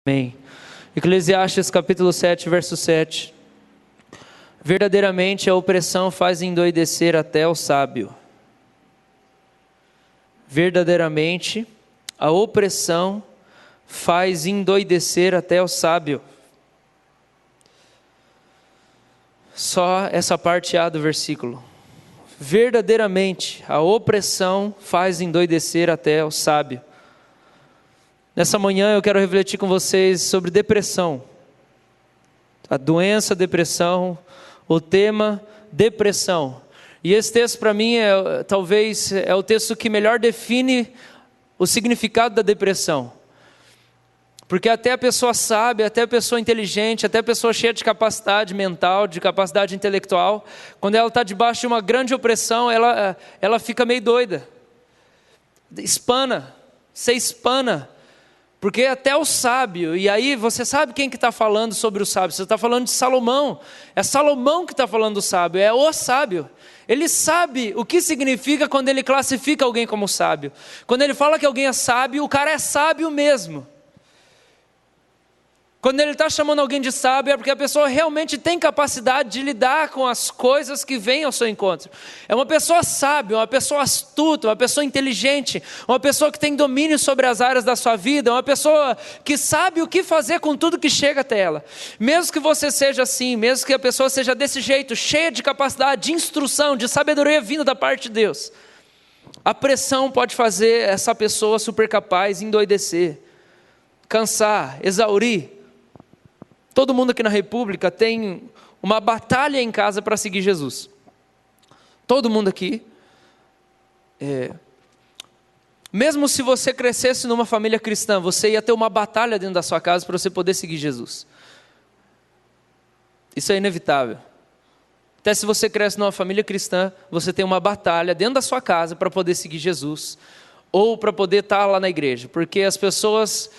Amém. Eclesiastes capítulo 7, verso 7. Verdadeiramente a opressão faz endoidecer até o sábio. Verdadeiramente a opressão faz endoidecer até o sábio. Só essa parte A do versículo. Verdadeiramente a opressão faz endoidecer até o sábio. Nessa manhã eu quero refletir com vocês sobre depressão. A doença depressão, o tema depressão. E esse texto para mim talvez é o texto que melhor define o significado da depressão. Porque até a pessoa sábia, até a pessoa inteligente, até a pessoa cheia de capacidade mental, de capacidade intelectual, quando ela está debaixo de uma grande opressão, ela fica meio doida. Se espana. Porque até o sábio, e aí você sabe quem que está falando sobre o sábio? Você está falando de Salomão. É Salomão que está falando do sábio, é o sábio. Ele sabe o que significa quando ele classifica alguém como sábio. Quando ele fala que alguém é sábio, o cara é sábio mesmo. Quando ele está chamando alguém de sábio, é porque a pessoa realmente tem capacidade de lidar com as coisas que vêm ao seu encontro. É uma pessoa sábia, uma pessoa astuta, uma pessoa inteligente, uma pessoa que tem domínio sobre as áreas da sua vida, uma pessoa que sabe o que fazer com tudo que chega até ela. Mesmo que você seja assim, mesmo que a pessoa seja desse jeito, cheia de capacidade, de instrução, de sabedoria vinda da parte de Deus, a pressão pode fazer essa pessoa super capaz endoidecer, cansar, exaurir. Todo mundo aqui na República tem uma batalha em casa para seguir Jesus. Todo mundo aqui. Mesmo se você crescesse numa família cristã, você ia ter uma batalha dentro da sua casa para você poder seguir Jesus. Isso é inevitável. Até se você cresce numa família cristã, você tem uma batalha dentro da sua casa para poder seguir Jesus. Ou para poder estar lá na igreja. Porque as pessoas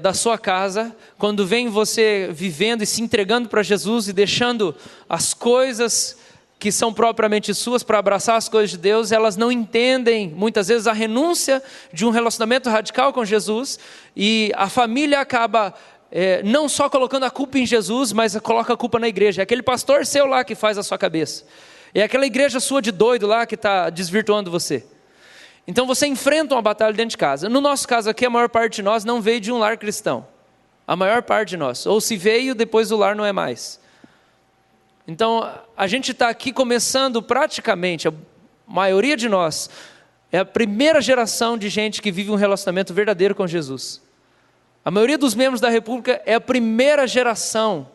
da sua casa, quando vem você vivendo e se entregando para Jesus e deixando as coisas que são propriamente suas para abraçar as coisas de Deus, elas não entendem muitas vezes a renúncia de um relacionamento radical com Jesus, e a família acaba não só colocando a culpa em Jesus, mas coloca a culpa na igreja. É aquele pastor seu lá que faz a sua cabeça, é aquela igreja sua de doido lá que está desvirtuando você. Então você enfrenta uma batalha dentro de casa. No nosso caso aqui, a maior parte de nós não veio de um lar cristão. A maior parte de nós. Ou se veio, depois o lar não é mais. Então a gente está aqui começando praticamente, a maioria de nós, é a primeira geração de gente que vive um relacionamento verdadeiro com Jesus. A maioria dos membros da República é a primeira geração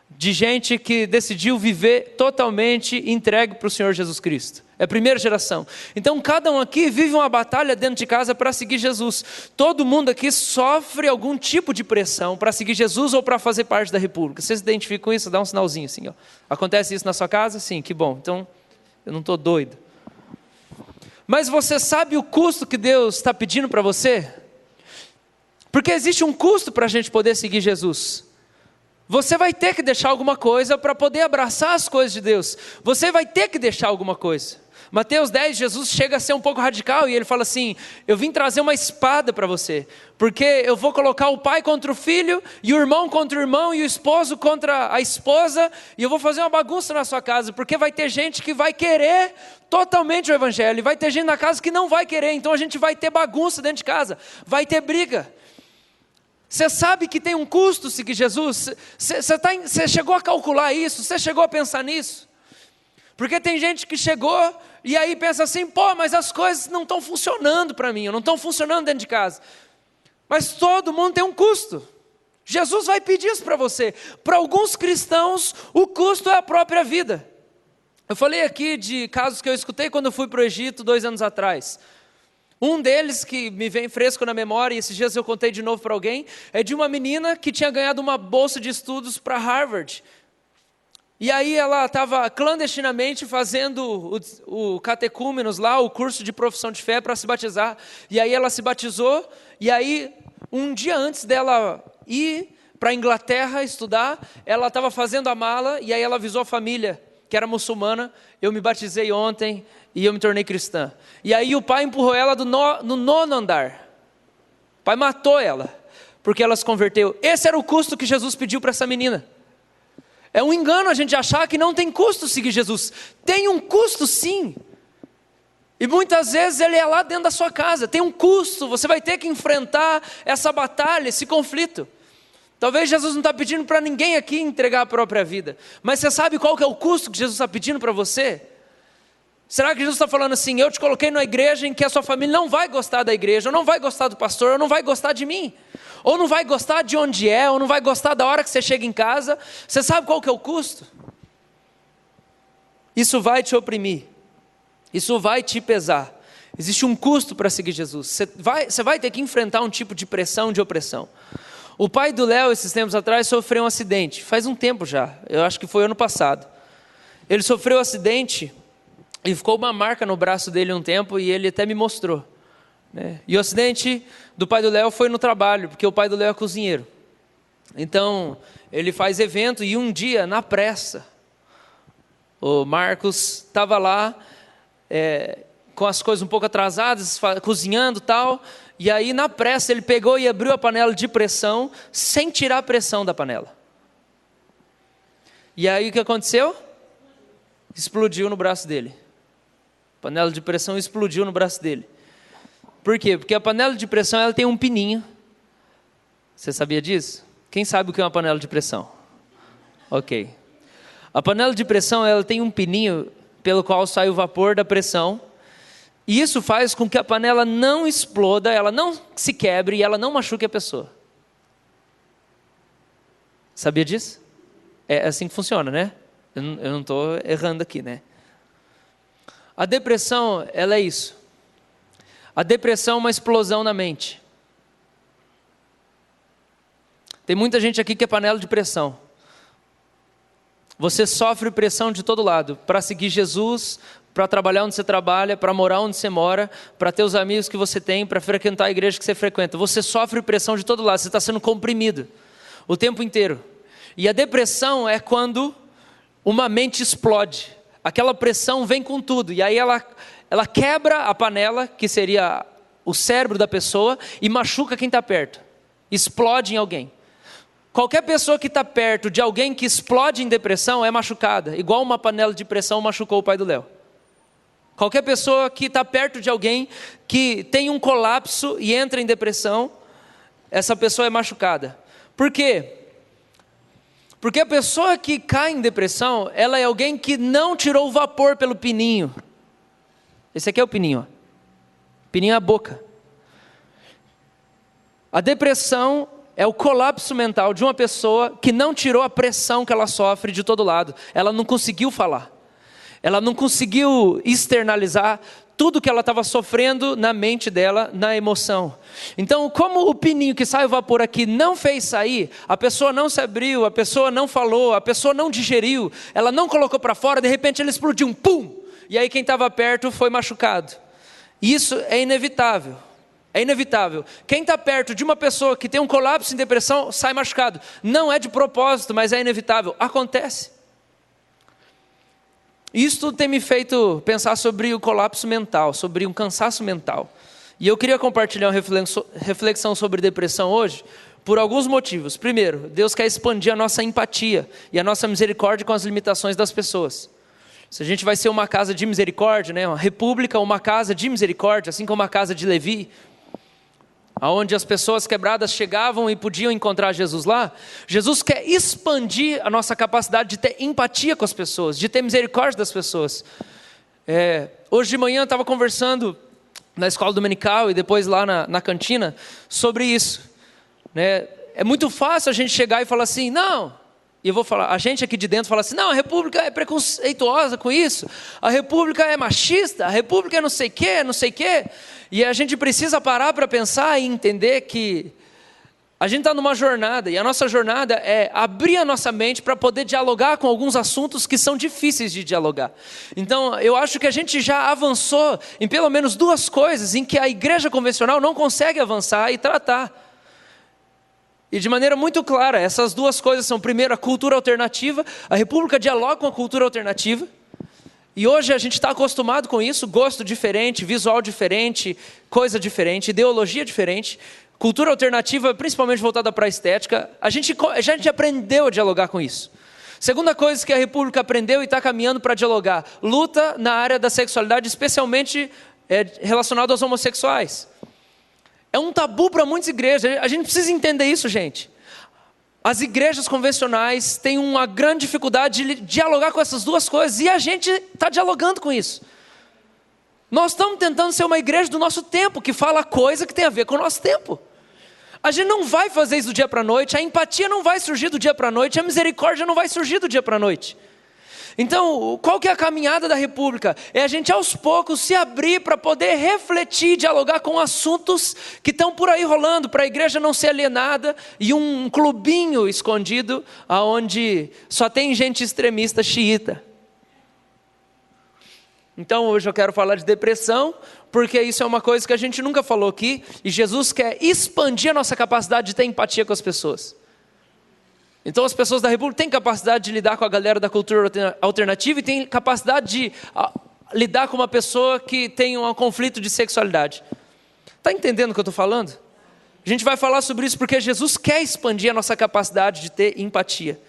de gente que decidiu viver totalmente entregue para o Senhor Jesus Cristo. É a primeira geração. Então cada um aqui vive uma batalha dentro de casa para seguir Jesus. Todo mundo aqui sofre algum tipo de pressão para seguir Jesus ou para fazer parte da República. Vocês se identificam com isso? Dá um sinalzinho assim. Ó. Acontece isso na sua casa? Sim, que bom. Então eu não estou doido. Mas você sabe o custo que Deus está pedindo para você? Porque existe um custo para a gente poder seguir Jesus. Você vai ter que deixar alguma coisa para poder abraçar as coisas de Deus. Você vai ter que deixar alguma coisa. Mateus 10, Jesus chega a ser um pouco radical e ele fala assim: eu vim trazer uma espada para você, porque eu vou colocar o pai contra o filho, e o irmão contra o irmão, e o esposo contra a esposa, e eu vou fazer uma bagunça na sua casa, porque vai ter gente que vai querer totalmente o evangelho, e vai ter gente na casa que não vai querer, então a gente vai ter bagunça dentro de casa, vai ter briga. Você sabe que tem um custo seguir Jesus? Você chegou a calcular isso? Você chegou a pensar nisso? Porque tem gente que chegou e aí pensa assim: pô, mas as coisas não estão funcionando para mim, não estão funcionando dentro de casa. Mas todo mundo tem um custo. Jesus vai pedir isso para você. Para alguns cristãos, o custo é a própria vida. Eu falei aqui de casos que eu escutei quando eu fui para o Egito 2 anos atrás. Um deles que me vem fresco na memória, e esses dias eu contei de novo para alguém, é de uma menina que tinha ganhado uma bolsa de estudos para Harvard. E aí ela estava clandestinamente fazendo o catecúmenos lá, o curso de profissão de fé para se batizar. E aí ela se batizou, e aí um dia antes dela ir para a Inglaterra estudar, ela estava fazendo a mala, e aí ela avisou a família, que era muçulmana: eu me batizei ontem e eu me tornei cristã. E aí o pai empurrou ela no 9º andar. O pai matou ela. porque ela se converteu. Esse era o custo que Jesus pediu para essa menina. É um engano a gente achar que não tem custo seguir Jesus. Tem um custo sim. E muitas vezes ele é lá dentro da sua casa. Tem um custo, você vai ter que enfrentar essa batalha, esse conflito. Talvez Jesus não está pedindo para ninguém aqui entregar a própria vida. Mas você sabe qual que é o custo que Jesus está pedindo para você? Será que Jesus está falando assim, eu te coloquei numa igreja em que a sua família não vai gostar da igreja, ou não vai gostar do pastor, ou não vai gostar de mim, ou não vai gostar de onde é, ou não vai gostar da hora que você chega em casa? Você sabe qual que é o custo? Isso vai te oprimir, isso vai te pesar. Existe um custo para seguir Jesus. Você vai ter que enfrentar um tipo de pressão, de opressão. O pai do Léo, esses tempos atrás, sofreu um acidente, faz um tempo já, eu acho que foi ano passado. Ele sofreu um acidente e ficou uma marca no braço dele um tempo, e ele até me mostrou, né? E o acidente do pai do Léo foi no trabalho, porque o pai do Léo é cozinheiro. Então, ele faz evento, e um dia, na pressa, o Marcos estava lá, com as coisas um pouco atrasadas, cozinhando e tal, e aí na pressa ele pegou e abriu a panela de pressão, sem tirar a pressão da panela. E aí o que aconteceu? Explodiu no braço dele. A panela de pressão explodiu no braço dele. Por quê? Porque a panela de pressão ela tem um pininho. Você sabia disso? Quem sabe o que é uma panela de pressão? Ok. A panela de pressão ela tem um pininho pelo qual sai o vapor da pressão. E isso faz com que a panela não exploda, ela não se quebre e ela não machuque a pessoa. Sabia disso? É assim que funciona, né? Eu não estou errando aqui, né? A depressão, ela é isso. A depressão é uma explosão na mente. Tem muita gente aqui que é panela de pressão. Você sofre pressão de todo lado, para seguir Jesus, para trabalhar onde você trabalha, para morar onde você mora, para ter os amigos que você tem, para frequentar a igreja que você frequenta. Você sofre pressão de todo lado, você está sendo comprimido o tempo inteiro. E a depressão é quando uma mente explode. Aquela pressão vem com tudo, e aí ela quebra a panela, que seria o cérebro da pessoa, e machuca quem está perto. Explode em alguém. Qualquer pessoa que está perto de alguém que explode em depressão é machucada, igual uma panela de pressão machucou o pai do Léo. Qualquer pessoa que está perto de alguém que tem um colapso e entra em depressão, essa pessoa é machucada. Por quê? Porque a pessoa que cai em depressão, ela é alguém que não tirou o vapor pelo pininho. Esse aqui é o pininho. O pininho é a boca. A depressão é o colapso mental de uma pessoa que não tirou a pressão que ela sofre de todo lado. Ela não conseguiu falar. Ela não conseguiu externalizar tudo que ela estava sofrendo na mente dela, na emoção. Então, como o pininho que sai o vapor aqui não fez sair, a pessoa não se abriu, a pessoa não falou, a pessoa não digeriu, ela não colocou para fora, de repente ele explodiu, pum! E aí quem estava perto foi machucado. Isso é inevitável. É inevitável. Quem está perto de uma pessoa que tem um colapso em depressão, sai machucado. Não é de propósito, mas é inevitável. Acontece. Isso tudo tem me feito pensar sobre o colapso mental, sobre um cansaço mental. E eu queria compartilhar uma reflexão sobre depressão hoje, por alguns motivos. Primeiro, Deus quer expandir a nossa empatia e a nossa misericórdia com as limitações das pessoas. Se a gente vai ser uma casa de misericórdia, né? Uma república, uma casa de misericórdia, assim como a casa de Levi, onde as pessoas quebradas chegavam e podiam encontrar Jesus lá, Jesus quer expandir a nossa capacidade de ter empatia com as pessoas, de ter misericórdia das pessoas. Hoje de manhã eu estava conversando na escola dominical e depois lá na cantina sobre isso, né? É muito fácil a gente chegar e falar assim, não, e eu vou falar, a gente aqui de dentro fala assim, não, a república é preconceituosa com isso, a república é machista, a república é não sei o quê, não sei o quê. E a gente precisa parar para pensar e entender que a gente está numa jornada, e a nossa jornada é abrir a nossa mente para poder dialogar com alguns assuntos que são difíceis de dialogar. Então, eu acho que a gente já avançou em pelo menos duas coisas em que a igreja convencional não consegue avançar e tratar. E de maneira muito clara, essas duas coisas são, primeiro, a cultura alternativa. A república dialoga com a cultura alternativa. E hoje a gente está acostumado com isso, gosto diferente, visual diferente, coisa diferente, ideologia diferente, cultura alternativa, principalmente voltada para a estética. A gente aprendeu a dialogar com isso. Segunda coisa que a República aprendeu e está caminhando para dialogar: luta na área da sexualidade, especialmente relacionado aos homossexuais. É um tabu para muitas igrejas, a gente precisa entender isso, gente. As igrejas convencionais têm uma grande dificuldade de dialogar com essas duas coisas, e a gente está dialogando com isso. Nós estamos tentando ser uma igreja do nosso tempo, que fala coisa que tem a ver com o nosso tempo. A gente não vai fazer isso do dia para a noite, a empatia não vai surgir do dia para a noite, a misericórdia não vai surgir do dia para a noite. Então, qual que é a caminhada da República? É a gente aos poucos se abrir para poder refletir, dialogar com assuntos que estão por aí rolando, para a igreja não ser alienada e um clubinho escondido, onde só tem gente extremista xiita. Então hoje eu quero falar de depressão, porque isso é uma coisa que a gente nunca falou aqui, e Jesus quer expandir a nossa capacidade de ter empatia com as pessoas. Então as pessoas da República têm capacidade de lidar com a galera da cultura alternativa e têm capacidade de lidar com uma pessoa que tem um conflito de sexualidade. Está entendendo o que eu estou falando? A gente vai falar sobre isso porque Jesus quer expandir a nossa capacidade de ter empatia.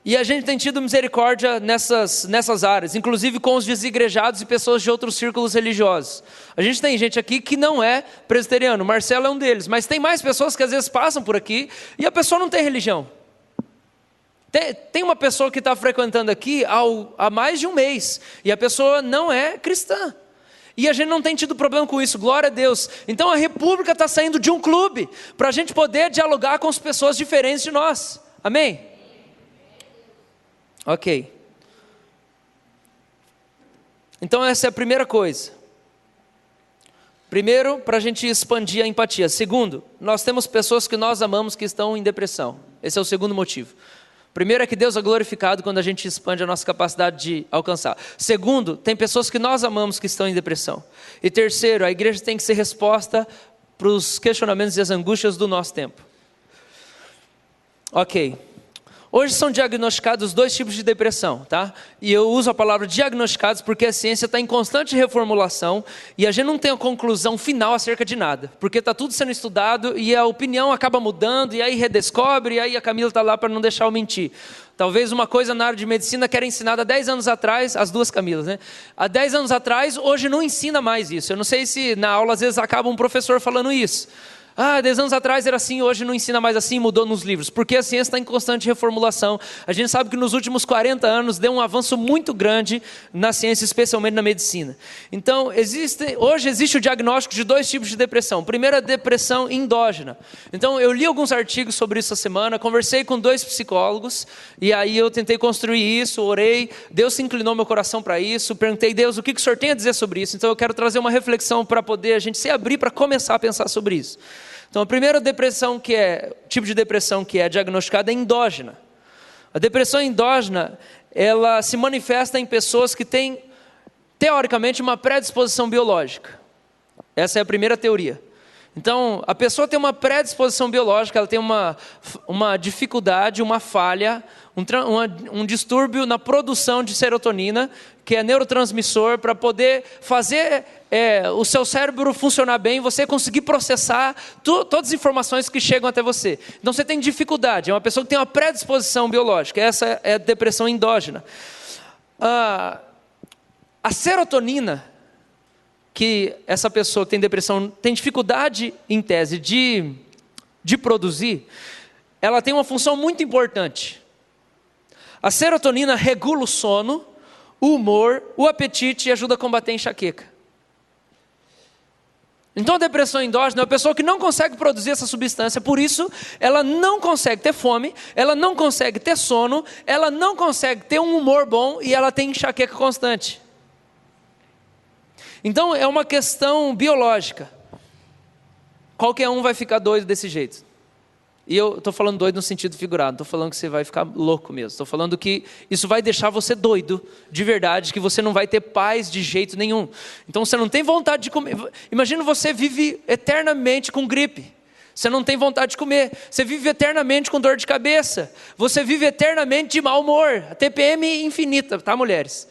E a gente tem tido misericórdia nessas áreas, inclusive com os desigrejados e pessoas de outros círculos religiosos. A gente tem gente aqui que não é presbiteriano, o Marcelo é um deles, mas tem mais pessoas que às vezes passam por aqui e a pessoa não tem religião. Tem uma pessoa que está frequentando aqui há mais de um mês e a pessoa não é cristã. E a gente não tem tido problema com isso, glória a Deus. Então a República está saindo de um clube para a gente poder dialogar com as pessoas diferentes de nós. Amém? Ok. Então essa é a primeira coisa. Primeiro, para a gente expandir a empatia. Segundo, nós temos pessoas que nós amamos que estão em depressão. Esse é o segundo motivo. Primeiro é que Deus é glorificado quando a gente expande a nossa capacidade de alcançar. Segundo, tem pessoas que nós amamos que estão em depressão. E terceiro, a igreja tem que ser resposta para os questionamentos e as angústias do nosso tempo. Ok. Hoje são diagnosticados 2 tipos de depressão, tá? E eu uso a palavra diagnosticados porque a ciência está em constante reformulação e a gente não tem a conclusão final acerca de nada, porque está tudo sendo estudado e a opinião acaba mudando e aí redescobre e aí a Camila está lá para não deixar eu mentir. Talvez uma coisa na área de medicina que era ensinada há 10 anos atrás, as duas Camilas, né? Há 10 anos atrás, hoje não ensina mais isso. Eu não sei se na aula às vezes acaba um professor falando isso. 10 anos atrás era assim, hoje não ensina mais assim, mudou nos livros. Porque a ciência está em constante reformulação. A gente sabe que nos últimos 40 anos deu um avanço muito grande na ciência, especialmente na medicina. Então, hoje existe o diagnóstico de 2 tipos de depressão. Primeiro, a depressão endógena. Então, eu li alguns artigos sobre isso essa semana, conversei com 2 psicólogos, e aí eu tentei construir isso, orei, Deus se inclinou meu coração para isso, perguntei, Deus, o que o Senhor tem a dizer sobre isso? Então, eu quero trazer uma reflexão para poder a gente se abrir para começar a pensar sobre isso. Então, a primeira tipo de depressão que é diagnosticada é endógena. A depressão endógena, ela se manifesta em pessoas que têm, teoricamente, uma predisposição biológica. Essa é a primeira teoria. Então, a pessoa tem uma predisposição biológica, ela tem uma dificuldade, uma falha, um distúrbio na produção de serotonina, que é neurotransmissor, para poder fazer o seu cérebro funcionar bem, você conseguir processar todas as informações que chegam até você. Então você tem dificuldade, é uma pessoa que tem uma predisposição biológica, essa é a depressão endógena. A serotonina, que essa pessoa que tem depressão tem dificuldade, em tese, de produzir, ela tem uma função muito importante. A serotonina regula o sono, o humor, o apetite e ajuda a combater a enxaqueca. Então a depressão endógena é uma pessoa que não consegue produzir essa substância, por isso ela não consegue ter fome, ela não consegue ter sono, ela não consegue ter um humor bom e ela tem enxaqueca constante. Então é uma questão biológica. Qualquer um vai ficar doido desse jeito. E eu estou falando doido no sentido figurado, estou falando que você vai ficar louco mesmo. Estou falando que isso vai deixar você doido, de verdade, que você não vai ter paz de jeito nenhum. Então você não tem vontade de comer. Imagina você vive eternamente com gripe. Você não tem vontade de comer. Você vive eternamente com dor de cabeça. Você vive eternamente de mau humor. A TPM infinita, tá, mulheres?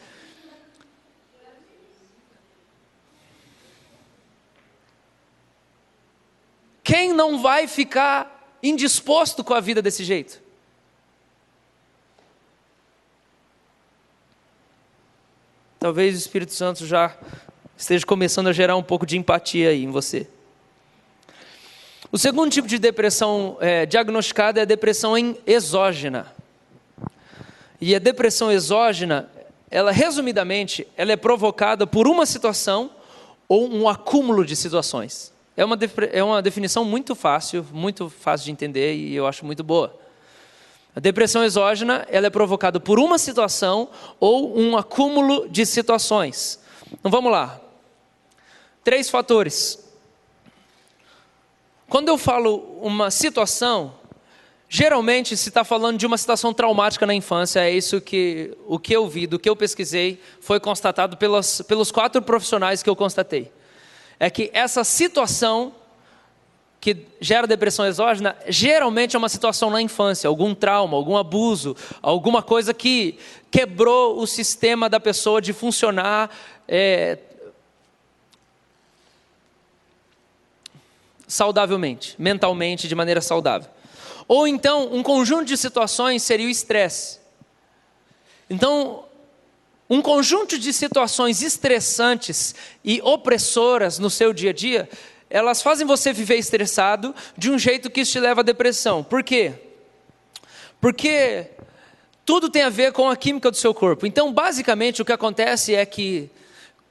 Quem não vai ficar indisposto com a vida desse jeito? Talvez o Espírito Santo já esteja começando a gerar um pouco de empatia aí em você. O segundo tipo de depressão diagnosticada é a depressão exógena. E a depressão exógena, resumidamente, ela é provocada por uma situação ou um acúmulo de situações. É uma definição muito fácil de entender e eu acho muito boa. A depressão exógena, ela é provocada por uma situação ou um acúmulo de situações. Então vamos lá. 3 fatores. Quando eu falo uma situação, geralmente se está falando de uma situação traumática na infância, é isso que o que eu vi, do que eu pesquisei, foi constatado pelos 4 profissionais que eu constatei. É que essa situação que gera depressão exógena, geralmente é uma situação na infância, algum trauma, algum abuso, alguma coisa que quebrou o sistema da pessoa de funcionar saudavelmente, mentalmente, de maneira saudável. Ou então, um conjunto de situações seria o estresse. Então, um conjunto de situações estressantes e opressoras no seu dia a dia, elas fazem você viver estressado de um jeito que isso te leva à depressão. Por quê? Porque tudo tem a ver com a química do seu corpo. Então, basicamente, o que acontece é que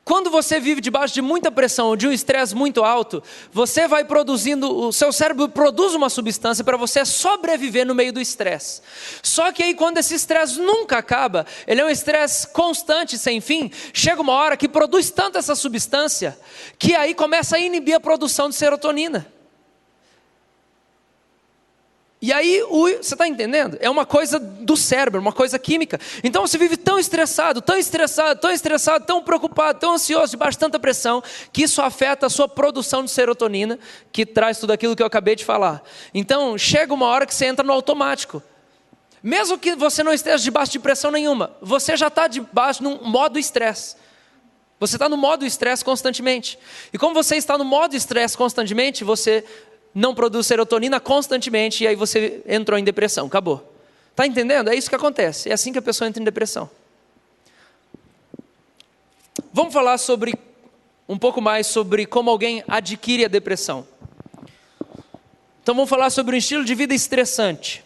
quando você vive debaixo de muita pressão ou de um estresse muito alto, você vai produzindo, o seu cérebro produz uma substância para você sobreviver no meio do estresse. Só que aí quando esse estresse nunca acaba, ele é um estresse constante, sem fim, chega uma hora que produz tanto essa substância, que aí começa a inibir a produção de serotonina. E aí, você está entendendo? É uma coisa do cérebro, uma coisa química. Então você vive tão estressado, tão preocupado, tão ansioso, debaixo de tanta pressão, que isso afeta a sua produção de serotonina, que traz tudo aquilo que eu acabei de falar. Então, chega uma hora que você entra no automático. Mesmo que você não esteja debaixo de pressão nenhuma, você já está debaixo de um modo estresse. Você está no modo estresse constantemente. E como você está no modo estresse constantemente, você não produz serotonina constantemente e aí você entrou em depressão, acabou. Está entendendo? É isso que acontece, é assim que a pessoa entra em depressão. Vamos falar um pouco mais sobre como alguém adquire a depressão. Então vamos falar sobre um estilo de vida estressante.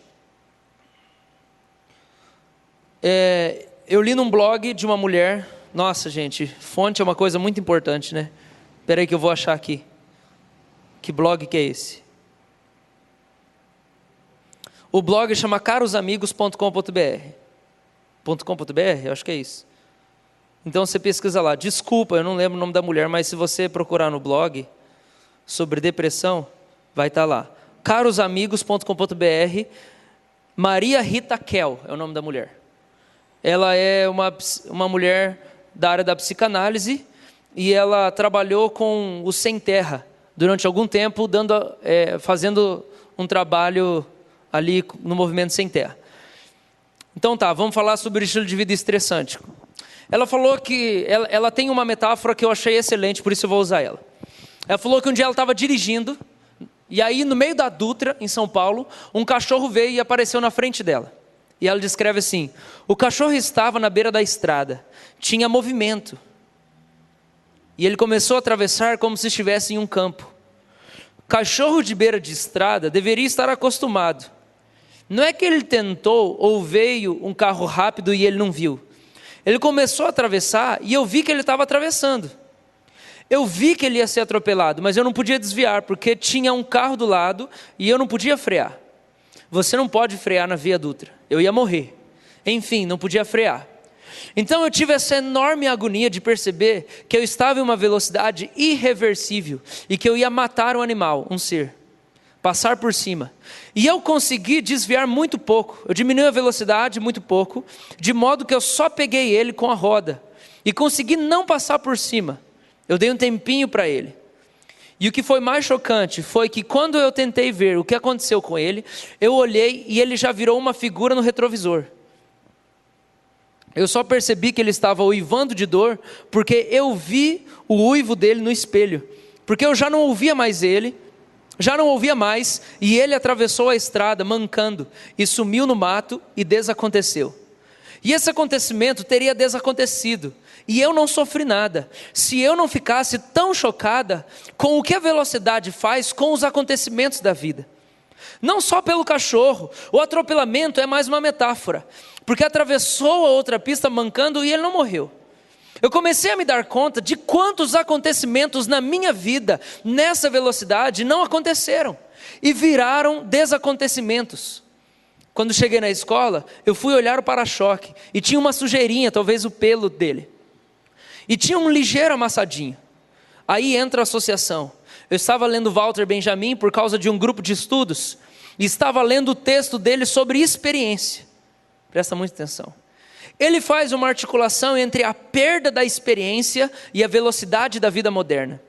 Eu li num blog de uma mulher, nossa gente, fonte é uma coisa muito importante, né? Espera aí que eu vou achar aqui. Que blog que é esse? O blog chama carosamigos.com.br. .com.br? Eu acho que é isso. Então você pesquisa lá. Desculpa, eu não lembro o nome da mulher, mas se você procurar no blog sobre depressão, vai estar lá. carosamigos.com.br. Maria Rita Kell é o nome da mulher. Ela é uma mulher da área da psicanálise e ela trabalhou com o Sem Terra durante algum tempo, fazendo um trabalho ali no movimento Sem Terra. Então vamos falar sobre o estilo de vida estressante. Ela falou que, ela tem uma metáfora que eu achei excelente, por isso eu vou usar ela. Ela falou que um dia ela estava dirigindo, e aí no meio da Dutra, em São Paulo, um cachorro veio e apareceu na frente dela. E ela descreve assim: o cachorro estava na beira da estrada, tinha movimento. E ele começou a atravessar como se estivesse em um campo. Cachorro de beira de estrada deveria estar acostumado. Não é que ele tentou ou veio um carro rápido e ele não viu. Ele começou a atravessar e eu vi que ele estava atravessando. Eu vi que ele ia ser atropelado, mas eu não podia desviar, porque tinha um carro do lado e eu não podia frear. Você não pode frear na Via Dutra, eu ia morrer. Enfim, não podia frear. Então eu tive essa enorme agonia de perceber que eu estava em uma velocidade irreversível e que eu ia matar um animal, um ser, passar por cima. E eu consegui desviar muito pouco, eu diminui a velocidade muito pouco, de modo que eu só peguei ele com a roda e consegui não passar por cima. Eu dei um tempinho para ele. E o que foi mais chocante foi que quando eu tentei ver o que aconteceu com ele, eu olhei e ele já virou uma figura no retrovisor. Eu só percebi que ele estava uivando de dor, porque eu vi o uivo dele no espelho. Porque eu já não ouvia mais ele, e ele atravessou a estrada mancando, e sumiu no mato e desaconteceu. E esse acontecimento teria desacontecido, e eu não sofri nada, se eu não ficasse tão chocada com o que a velocidade faz com os acontecimentos da vida. Não só pelo cachorro, o atropelamento é mais uma metáfora, porque atravessou a outra pista mancando e ele não morreu. Eu comecei a me dar conta de quantos acontecimentos na minha vida, nessa velocidade, não aconteceram, e viraram desacontecimentos. Quando cheguei na escola, eu fui olhar o para-choque, e tinha uma sujeirinha, talvez o pelo dele, e tinha um ligeiro amassadinho. Aí entra a associação. Eu estava lendo Walter Benjamin por causa de um grupo de estudos, e estava lendo o texto dele sobre experiência. Presta muita atenção. Ele faz uma articulação entre a perda da experiência e a velocidade da vida moderna.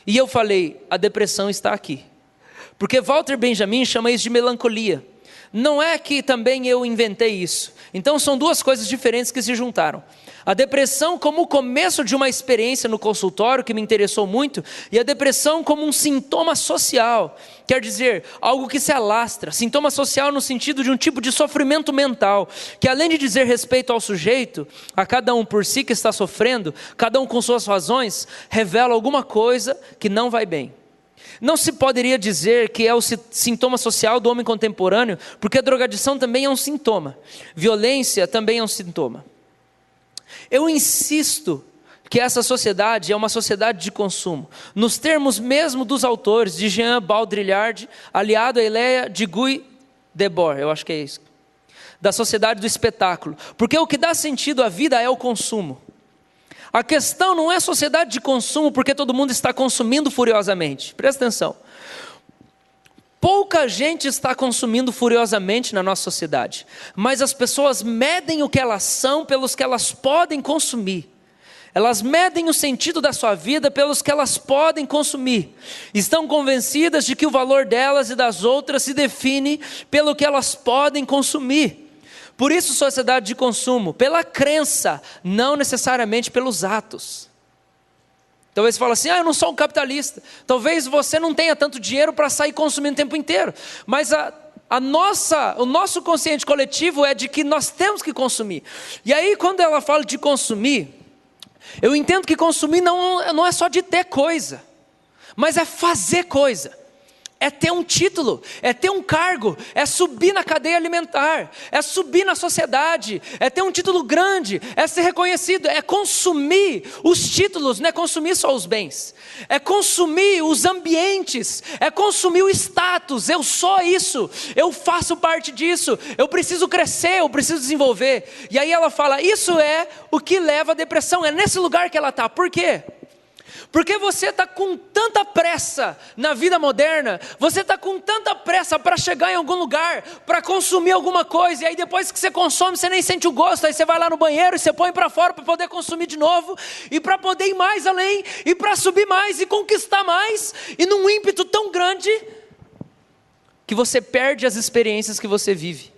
E eu falei, a depressão está aqui. Porque Walter Benjamin chama isso de melancolia. Não é que também eu inventei isso. Então são duas coisas diferentes que se juntaram. A depressão como o começo de uma experiência no consultório, que me interessou muito, e a depressão como um sintoma social, quer dizer, algo que se alastra, sintoma social no sentido de um tipo de sofrimento mental, que além de dizer respeito ao sujeito, a cada um por si que está sofrendo, cada um com suas razões, revela alguma coisa que não vai bem. Não se poderia dizer que é o sintoma social do homem contemporâneo, porque a drogadição também é um sintoma, violência também é um sintoma. Eu insisto que essa sociedade é uma sociedade de consumo, nos termos mesmo dos autores, de Jean Baudrillard, aliado a Eléa de Guy Debord, eu acho que é isso, da sociedade do espetáculo, porque o que dá sentido à vida é o consumo. A questão não é sociedade de consumo porque todo mundo está consumindo furiosamente, presta atenção. Pouca gente está consumindo furiosamente na nossa sociedade, mas as pessoas medem o que elas são pelos que elas podem consumir. Elas medem o sentido da sua vida pelos que elas podem consumir. Estão convencidas de que o valor delas e das outras se define pelo que elas podem consumir. Por isso, sociedade de consumo, pela crença, não necessariamente pelos atos. Talvez você fale assim, eu não sou um capitalista. Talvez você não tenha tanto dinheiro para sair consumindo o tempo inteiro. Mas o nosso consciente coletivo é de que nós temos que consumir. E aí quando ela fala de consumir, eu entendo que consumir não é só de ter coisa, mas é fazer coisa. É ter um título, é ter um cargo, é subir na cadeia alimentar, é subir na sociedade, é ter um título grande, é ser reconhecido, é consumir os títulos, não é consumir só os bens, é consumir os ambientes, é consumir o status, eu sou isso, eu faço parte disso, eu preciso crescer, eu preciso desenvolver. E aí ela fala, isso é o que leva à depressão, é nesse lugar que ela está. Por quê? Porque você está com tanta pressa na vida moderna, você está com tanta pressa para chegar em algum lugar, para consumir alguma coisa, e aí depois que você consome, você nem sente o gosto, aí você vai lá no banheiro e você põe para fora para poder consumir de novo, e para poder ir mais além, e para subir mais, e conquistar mais, e num ímpeto tão grande, que você perde as experiências que você vive.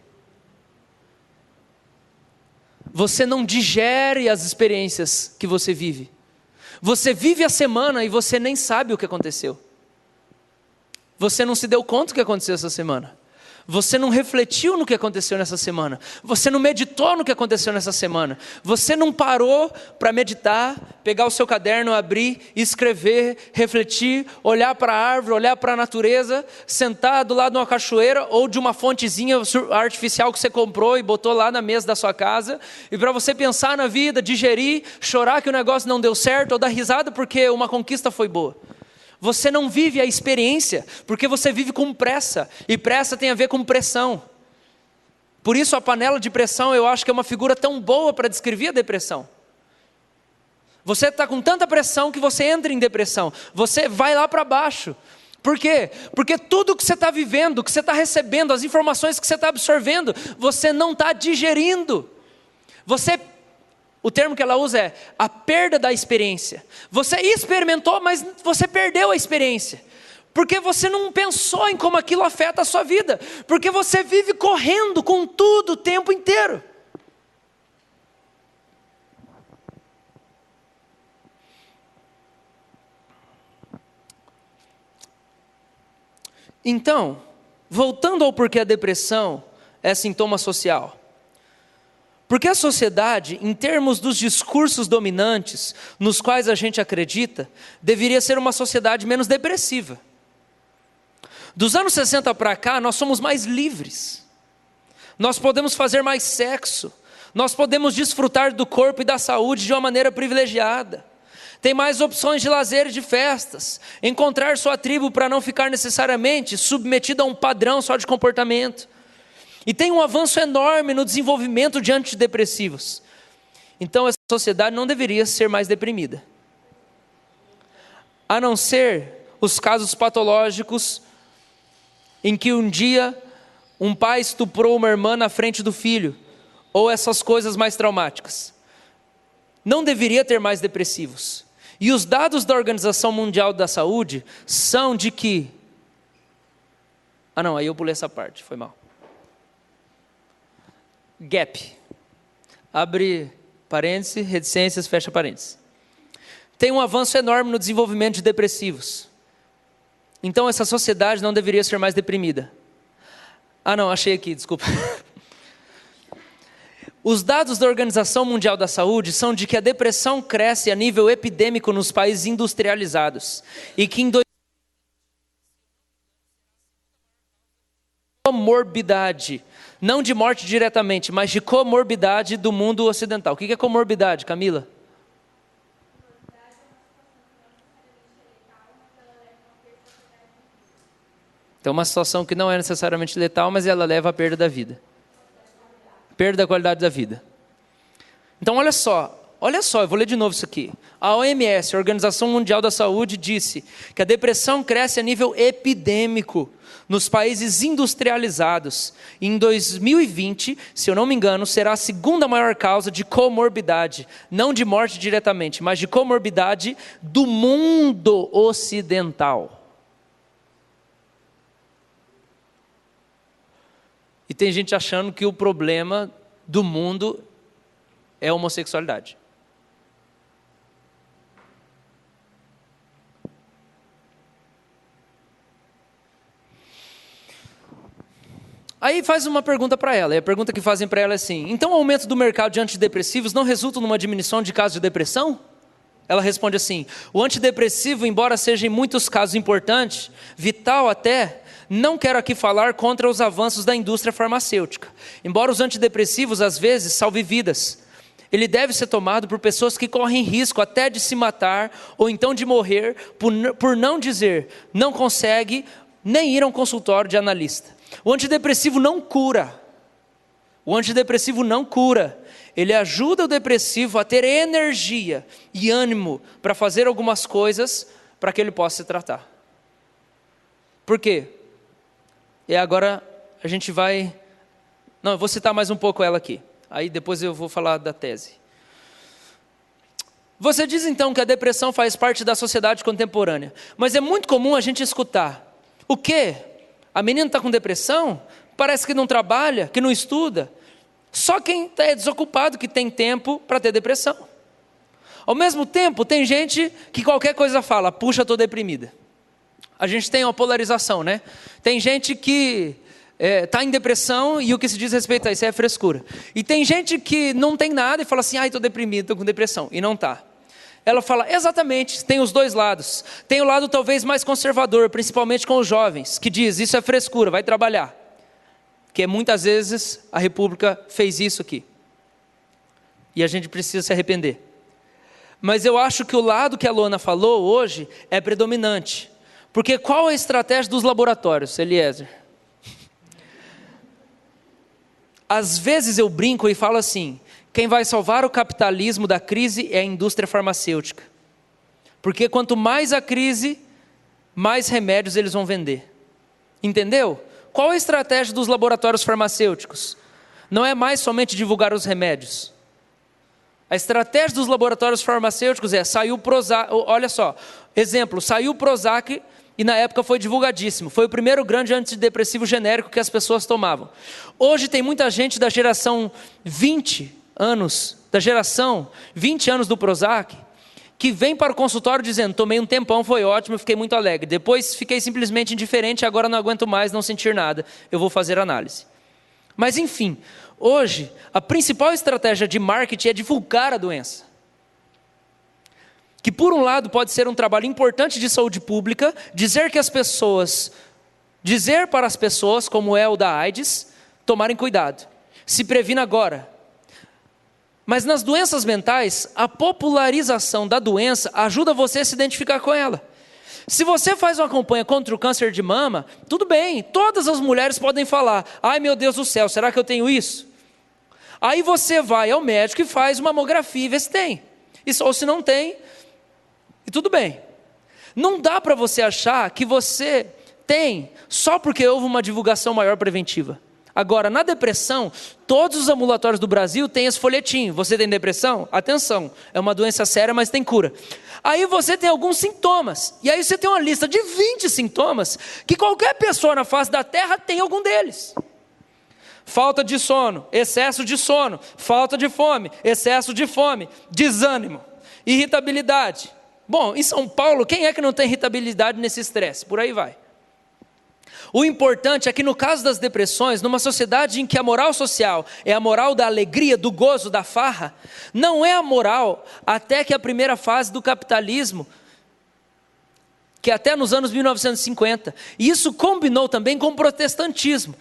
Você não digere as experiências que você vive. Você vive a semana e você nem sabe o que aconteceu. Você não se deu conta do que aconteceu essa semana. Você não refletiu no que aconteceu nessa semana. Você não meditou no que aconteceu nessa semana. Você não parou para meditar, pegar o seu caderno, abrir, escrever, refletir, olhar para a árvore, olhar para a natureza, sentar do lado de uma cachoeira ou de uma fontezinha artificial que você comprou e botou lá na mesa da sua casa. E para você pensar na vida, digerir, chorar que o negócio não deu certo ou dar risada porque uma conquista foi boa. Você não vive a experiência, porque você vive com pressa, e pressa tem a ver com pressão. Por isso a panela de pressão eu acho que é uma figura tão boa para descrever a depressão. Você está com tanta pressão que você entra em depressão, você vai lá para baixo. Por quê? Porque tudo que você está vivendo, que você está recebendo, as informações que você está absorvendo, você não está digerindo. Você O termo que ela usa é a perda da experiência. Você experimentou, mas você perdeu a experiência. Porque você não pensou em como aquilo afeta a sua vida. Porque você vive correndo com tudo o tempo inteiro. Então, voltando ao porquê a depressão é sintoma social. Porque a sociedade, em termos dos discursos dominantes, nos quais a gente acredita, deveria ser uma sociedade menos depressiva. Dos anos 60 para cá, nós somos mais livres. Nós podemos fazer mais sexo. Nós podemos desfrutar do corpo e da saúde de uma maneira privilegiada. Tem mais opções de lazer e de festas. Encontrar sua tribo para não ficar necessariamente submetido a um padrão só de comportamento. E tem um avanço enorme no desenvolvimento de antidepressivos. Então essa sociedade não deveria ser mais deprimida. A não ser os casos patológicos em que um dia um pai estuprou uma irmã na frente do filho, ou essas coisas mais traumáticas. Não deveria ter mais depressivos. E os dados da Organização Mundial da Saúde são de que... aí eu pulei essa parte, foi mal. Gap. Abre parênteses, reticências, fecha parênteses. Tem um avanço enorme no desenvolvimento de depressivos. Então essa sociedade não deveria ser mais deprimida. Achei aqui, desculpa. Os dados da Organização Mundial da Saúde são de que a depressão cresce a nível epidêmico nos países industrializados. E que em comorbidade, não de morte diretamente, mas de comorbidade do mundo ocidental. O que é comorbidade, Camila? Então, uma situação que não é necessariamente letal, mas ela leva à perda da vida. Perda da qualidade da vida. Então, olha só, eu vou ler de novo isso aqui. A OMS, a Organização Mundial da Saúde, disse que a depressão cresce a nível epidêmico nos países industrializados. E em 2020, se eu não me engano, será a segunda maior causa de comorbidade, não de morte diretamente, mas de comorbidade do mundo ocidental. E tem gente achando que o problema do mundo é a homossexualidade. Aí faz uma pergunta para ela, e a pergunta que fazem para ela é assim: então o aumento do mercado de antidepressivos não resulta numa diminuição de casos de depressão? Ela responde assim: o antidepressivo, embora seja em muitos casos importante, vital até, não quero aqui falar contra os avanços da indústria farmacêutica. Embora os antidepressivos às vezes salvem vidas, ele deve ser tomado por pessoas que correm risco até de se matar, ou então de morrer, por não dizer, não consegue, nem ir a um consultório de analista. O antidepressivo não cura. O antidepressivo não cura. Ele ajuda o depressivo a ter energia e ânimo para fazer algumas coisas para que ele possa se tratar. Por quê? E agora a gente vai... eu vou citar mais um pouco ela aqui. Aí depois eu vou falar da tese. Você diz então que a depressão faz parte da sociedade contemporânea. Mas é muito comum a gente escutar: o quê? A menina está com depressão? Parece que não trabalha, que não estuda. Só quem é desocupado que tem tempo para ter depressão. Ao mesmo tempo, tem gente que qualquer coisa fala: puxa, estou deprimida. A gente tem uma polarização, né? Tem gente que está em depressão e o que se diz respeito a isso é frescura. E tem gente que não tem nada e fala assim: estou deprimido, estou com depressão. E não está. Ela fala: exatamente, tem os dois lados. Tem o lado talvez mais conservador, principalmente com os jovens, que diz: isso é frescura, vai trabalhar. Que muitas vezes a República fez isso aqui. E a gente precisa se arrepender. Mas eu acho que o lado que a Luana falou hoje é predominante. Porque qual a estratégia dos laboratórios, Eliezer? Às vezes eu brinco e falo assim: quem vai salvar o capitalismo da crise é a indústria farmacêutica. Porque quanto mais a crise, mais remédios eles vão vender. Entendeu? Qual a estratégia dos laboratórios farmacêuticos? Não é mais somente divulgar os remédios. A estratégia dos laboratórios farmacêuticos saiu o Prozac, olha só, exemplo, saiu o Prozac e na época foi divulgadíssimo. Foi o primeiro grande antidepressivo genérico que as pessoas tomavam. Hoje tem muita gente da geração 20 anos do Prozac, que vem para o consultório dizendo, tomei um tempão, foi ótimo, fiquei muito alegre. Depois fiquei simplesmente indiferente, agora não aguento mais não sentir nada. Eu vou fazer análise. Mas enfim, hoje a principal estratégia de marketing é divulgar a doença. Que por um lado pode ser um trabalho importante de saúde pública, dizer para as pessoas, como é o da AIDS, tomarem cuidado. Se previna agora. Mas nas doenças mentais, a popularização da doença ajuda você a se identificar com ela. Se você faz uma campanha contra o câncer de mama, tudo bem, todas as mulheres podem falar, ai meu Deus do céu, será que eu tenho isso? Aí você vai ao médico e faz uma mamografia e vê se tem. Ou se não tem, e tudo bem. Não dá para você achar que você tem só porque houve uma divulgação maior preventiva. Agora, na depressão, todos os ambulatórios do Brasil têm esse folhetinho. Você tem depressão? Atenção, é uma doença séria, mas tem cura. Aí você tem alguns sintomas. E aí você tem uma lista de 20 sintomas que qualquer pessoa na face da terra tem algum deles. Falta de sono, excesso de sono, falta de fome, excesso de fome, desânimo, irritabilidade. Bom, em São Paulo, quem é que não tem irritabilidade nesse estresse? Por aí vai. O importante é que no caso das depressões, numa sociedade em que a moral social é a moral da alegria, do gozo, da farra, não é a moral até que a primeira fase do capitalismo, que até nos anos 1950, e isso combinou também com o protestantismo,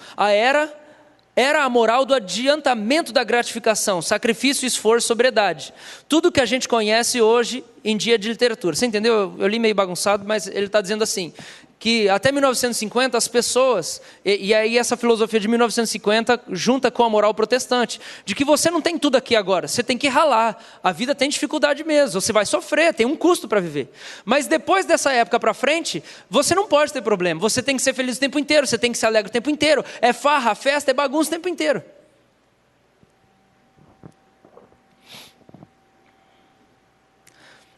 era a moral do adiantamento da gratificação, sacrifício, esforço, sobriedade. Tudo que a gente conhece hoje em dia de literatura. Você entendeu? Eu li meio bagunçado, mas ele está dizendo assim, que até 1950 as pessoas, e aí essa filosofia de 1950 junta com a moral protestante, de que você não tem tudo aqui agora, você tem que ralar, a vida tem dificuldade mesmo, você vai sofrer, tem um custo para viver. Mas depois dessa época para frente, você não pode ter problema, você tem que ser feliz o tempo inteiro, você tem que ser alegre o tempo inteiro, é farra, festa, é bagunça o tempo inteiro.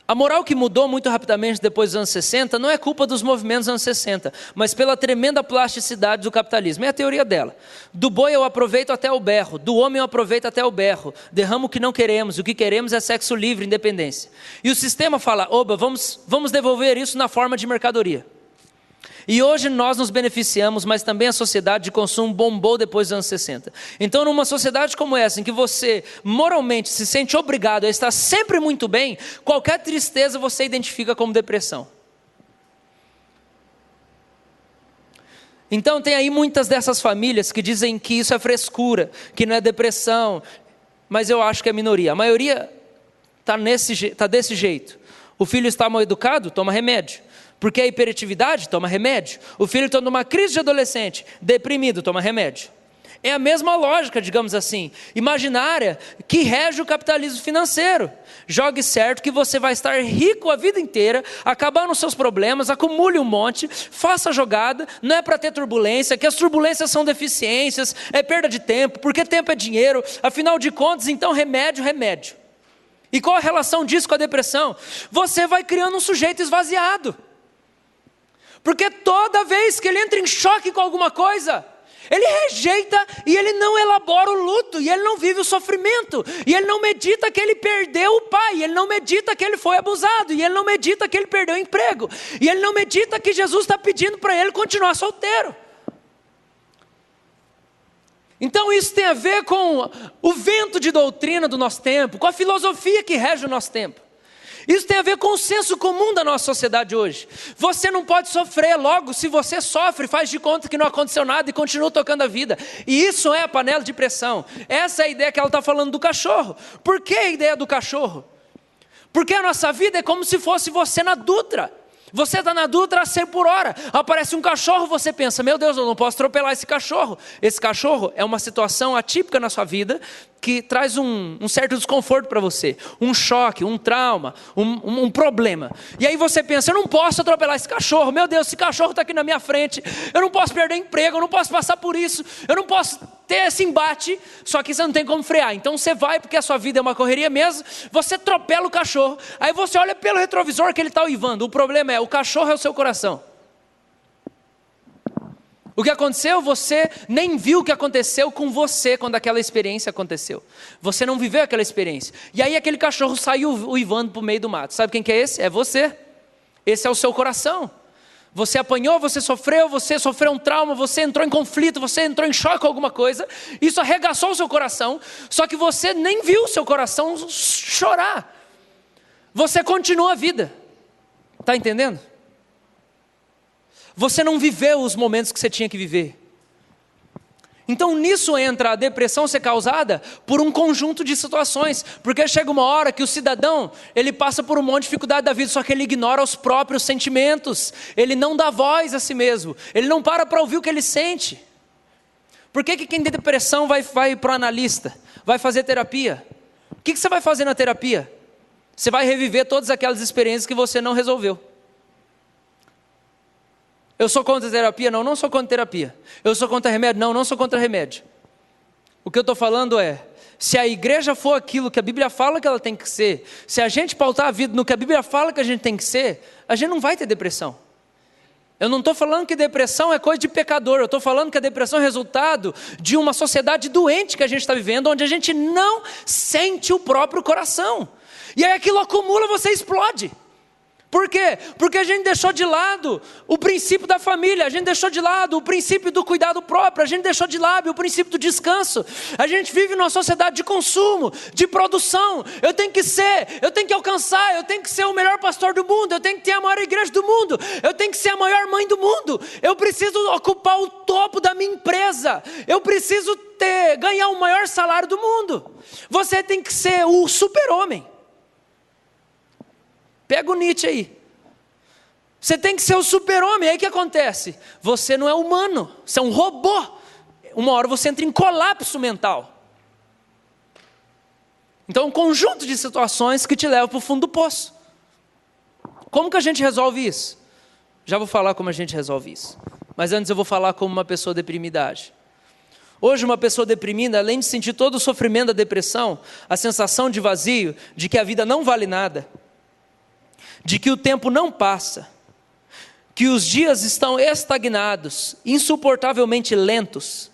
A moral que mudou muito rapidamente depois dos anos 60 não é culpa dos movimentos dos anos 60, mas pela tremenda plasticidade do capitalismo. É a teoria dela. Do boi eu aproveito até o berro, do homem eu aproveito até o berro, derramo o que não queremos, o que queremos é sexo livre, independência. E o sistema fala, oba, vamos devolver isso na forma de mercadoria. E hoje nós nos beneficiamos, mas também a sociedade de consumo bombou depois dos anos 60. Então, numa sociedade como essa, em que você moralmente se sente obrigado a estar sempre muito bem, qualquer tristeza você identifica como depressão. Então tem aí muitas dessas famílias que dizem que isso é frescura, que não é depressão, mas eu acho que é minoria. A maioria está desse jeito. O filho está mal educado, toma remédio. Porque a hiperatividade, toma remédio. O filho está numa crise de adolescente, deprimido, toma remédio. É a mesma lógica, digamos assim, imaginária, que rege o capitalismo financeiro. Jogue certo que você vai estar rico a vida inteira, acabar nos seus problemas, acumule um monte, faça a jogada, não é para ter turbulência, que as turbulências são deficiências, é perda de tempo, porque tempo é dinheiro, afinal de contas, então remédio. E qual a relação disso com a depressão? Você vai criando um sujeito esvaziado. Porque toda vez que ele entra em choque com alguma coisa, ele rejeita e ele não elabora o luto, e ele não vive o sofrimento, e ele não medita que ele perdeu o pai, e ele não medita que ele foi abusado, e ele não medita que ele perdeu o emprego, e ele não medita que Jesus está pedindo para ele continuar solteiro. Então isso tem a ver com o vento de doutrina do nosso tempo, com a filosofia que rege o nosso tempo. Isso tem a ver com o senso comum da nossa sociedade hoje. Você não pode sofrer, logo, se você sofre, faz de conta que não aconteceu nada e continua tocando a vida. E isso é a panela de pressão. Essa é a ideia que ela está falando do cachorro. Por que a ideia do cachorro? Porque a nossa vida é como se fosse você na Dutra. Você está na Dutra a 100 por hora, aparece um cachorro, você pensa, meu Deus, eu não posso atropelar esse cachorro. Esse cachorro é uma situação atípica na sua vida, que traz um certo desconforto para você, um choque, um trauma, um problema. E aí você pensa, eu não posso atropelar esse cachorro, meu Deus, esse cachorro está aqui na minha frente, eu não posso perder emprego, eu não posso passar por isso, eu não posso ter esse embate, só que você não tem como frear. Então você vai, porque a sua vida é uma correria mesmo, você atropela o cachorro, aí você olha pelo retrovisor que ele está uivando. O problema é, o cachorro é o seu coração. O que aconteceu, você nem viu o que aconteceu com você quando aquela experiência aconteceu. Você não viveu aquela experiência. E aí aquele cachorro saiu uivando para o meio do mato. Sabe quem que é esse? É você. Esse é o seu coração. Você apanhou, você sofreu um trauma, você entrou em conflito, você entrou em choque com alguma coisa, isso arregaçou o seu coração, só que você nem viu o seu coração chorar. Você continuou a vida. Está entendendo? Você não viveu os momentos que você tinha que viver. Então nisso entra a depressão ser causada por um conjunto de situações, porque chega uma hora que o cidadão, ele passa por um monte de dificuldade da vida, só que ele ignora os próprios sentimentos, ele não dá voz a si mesmo, ele não para ouvir o que ele sente. Por que quem tem depressão vai para o analista, vai fazer terapia? O que você vai fazer na terapia? Você vai reviver todas aquelas experiências que você não resolveu. Eu sou contra terapia? Não, não sou contra terapia. Eu sou contra remédio? Não, não sou contra remédio. O que eu estou falando é, se a igreja for aquilo que a Bíblia fala que ela tem que ser, se a gente pautar a vida no que a Bíblia fala que a gente tem que ser, a gente não vai ter depressão. Eu não estou falando que depressão é coisa de pecador, eu estou falando que a depressão é resultado de uma sociedade doente que a gente está vivendo, onde a gente não sente o próprio coração. E aí aquilo acumula, você explode. Por quê? Porque a gente deixou de lado o princípio da família, a gente deixou de lado o princípio do cuidado próprio, a gente deixou de lado o princípio do descanso. A gente vive numa sociedade de consumo, de produção. Eu tenho que alcançar, eu tenho que ser o melhor pastor do mundo, eu tenho que ter a maior igreja do mundo, eu tenho que ser a maior mãe do mundo, eu preciso ocupar o topo da minha empresa, eu preciso ganhar o maior salário do mundo. Você tem que ser o super-homem. Pega o Nietzsche aí. Você tem que ser o super-homem. Aí o que acontece? Você não é humano, você é um robô. Uma hora você entra em colapso mental. Então é um conjunto de situações que te levam para o fundo do poço. Como que a gente resolve isso? Já vou falar como a gente resolve isso. Mas antes eu vou falar como uma pessoa deprimida age. Hoje uma pessoa deprimida, além de sentir todo o sofrimento da depressão, a sensação de vazio, de que a vida não vale nada, de que o tempo não passa, que os dias estão estagnados, insuportavelmente lentos,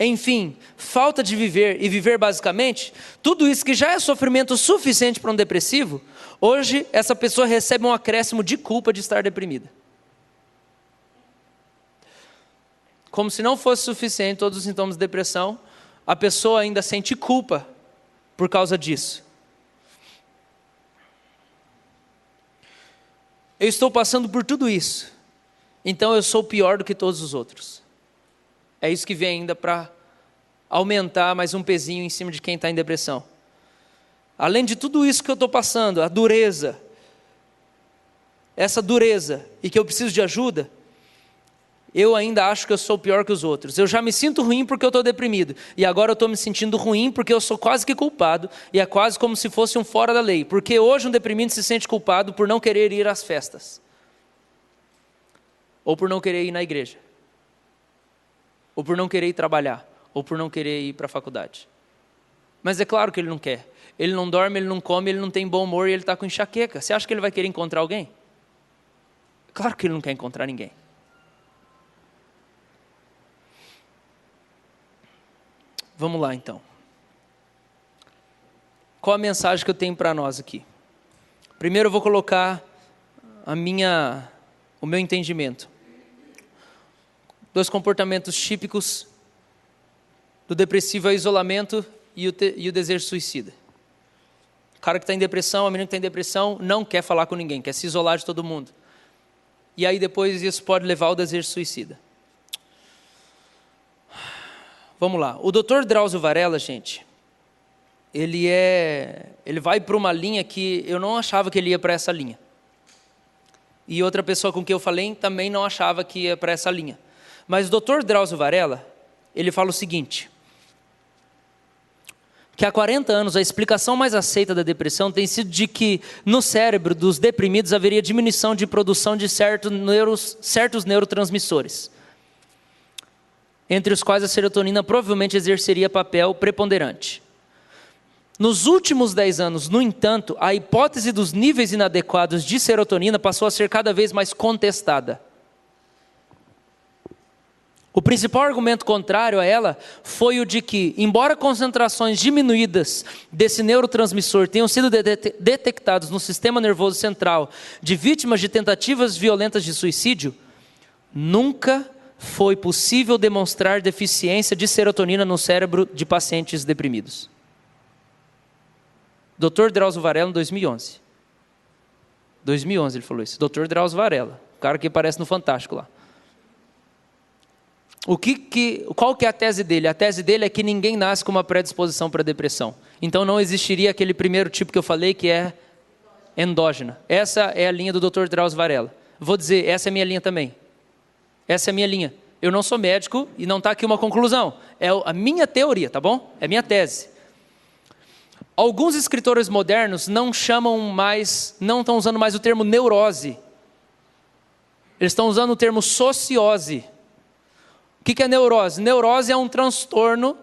enfim, falta de viver e viver basicamente, tudo isso que já é sofrimento suficiente para um depressivo, hoje essa pessoa recebe um acréscimo de culpa de estar deprimida. Como se não fosse suficiente todos os sintomas de depressão, a pessoa ainda sente culpa por causa disso. Eu estou passando por tudo isso, então eu sou pior do que todos os outros. É isso que vem ainda para aumentar mais um pezinho em cima de quem está em depressão. Além de tudo isso que eu estou passando, a dureza, essa dureza, e que eu preciso de ajuda, eu ainda acho que eu sou pior que os outros. Eu já me sinto ruim porque eu estou deprimido. E agora eu estou me sentindo ruim porque eu sou quase que culpado. E é quase como se fosse um fora da lei. Porque hoje um deprimido se sente culpado por não querer ir às festas. Ou por não querer ir na igreja. Ou por não querer ir trabalhar. Ou por não querer ir para a faculdade. Mas é claro que ele não quer. Ele não dorme, ele não come, ele não tem bom humor e ele está com enxaqueca. Você acha que ele vai querer encontrar alguém? Claro que ele não quer encontrar ninguém. Vamos lá então. Qual a mensagem que eu tenho para nós aqui? Primeiro eu vou colocar o meu entendimento. 2 comportamentos típicos do depressivo é o isolamento e o desejo suicida. O cara que está em depressão, a menina que está em depressão, não quer falar com ninguém, quer se isolar de todo mundo. E aí depois isso pode levar ao desejo suicida. Vamos lá, o Dr. Drauzio Varela, gente, ele vai para uma linha que eu não achava que ele ia para essa linha. E outra pessoa com quem eu falei também não achava que ia para essa linha. Mas o Dr. Drauzio Varela, ele fala o seguinte, que há 40 anos a explicação mais aceita da depressão tem sido de que no cérebro dos deprimidos haveria diminuição de produção de certos neurotransmissores. entre os quais a serotonina provavelmente exerceria papel preponderante. Nos últimos 10 anos, no entanto, a hipótese dos níveis inadequados de serotonina passou a ser cada vez mais contestada. O principal argumento contrário a ela foi o de que, embora concentrações diminuídas desse neurotransmissor tenham sido detectados no sistema nervoso central de vítimas de tentativas violentas de suicídio, nunca foi possível demonstrar deficiência de serotonina no cérebro de pacientes deprimidos. Dr. Drauzio Varela, em 2011. 2011 ele falou isso. Dr. Drauzio Varela, o cara que aparece no Fantástico lá. Qual que é a tese dele? A tese dele é que ninguém nasce com uma predisposição para depressão. Então não existiria aquele primeiro tipo que eu falei, que é endógena. Essa é a linha do Dr. Drauzio Varela. Vou dizer, essa é a minha linha também. Essa é a minha linha. Eu não sou médico e não está aqui uma conclusão. É a minha teoria, tá bom? É a minha tese. Alguns escritores modernos não estão usando mais o termo neurose. Eles estão usando o termo sociose. O que é neurose? Neurose é um transtorno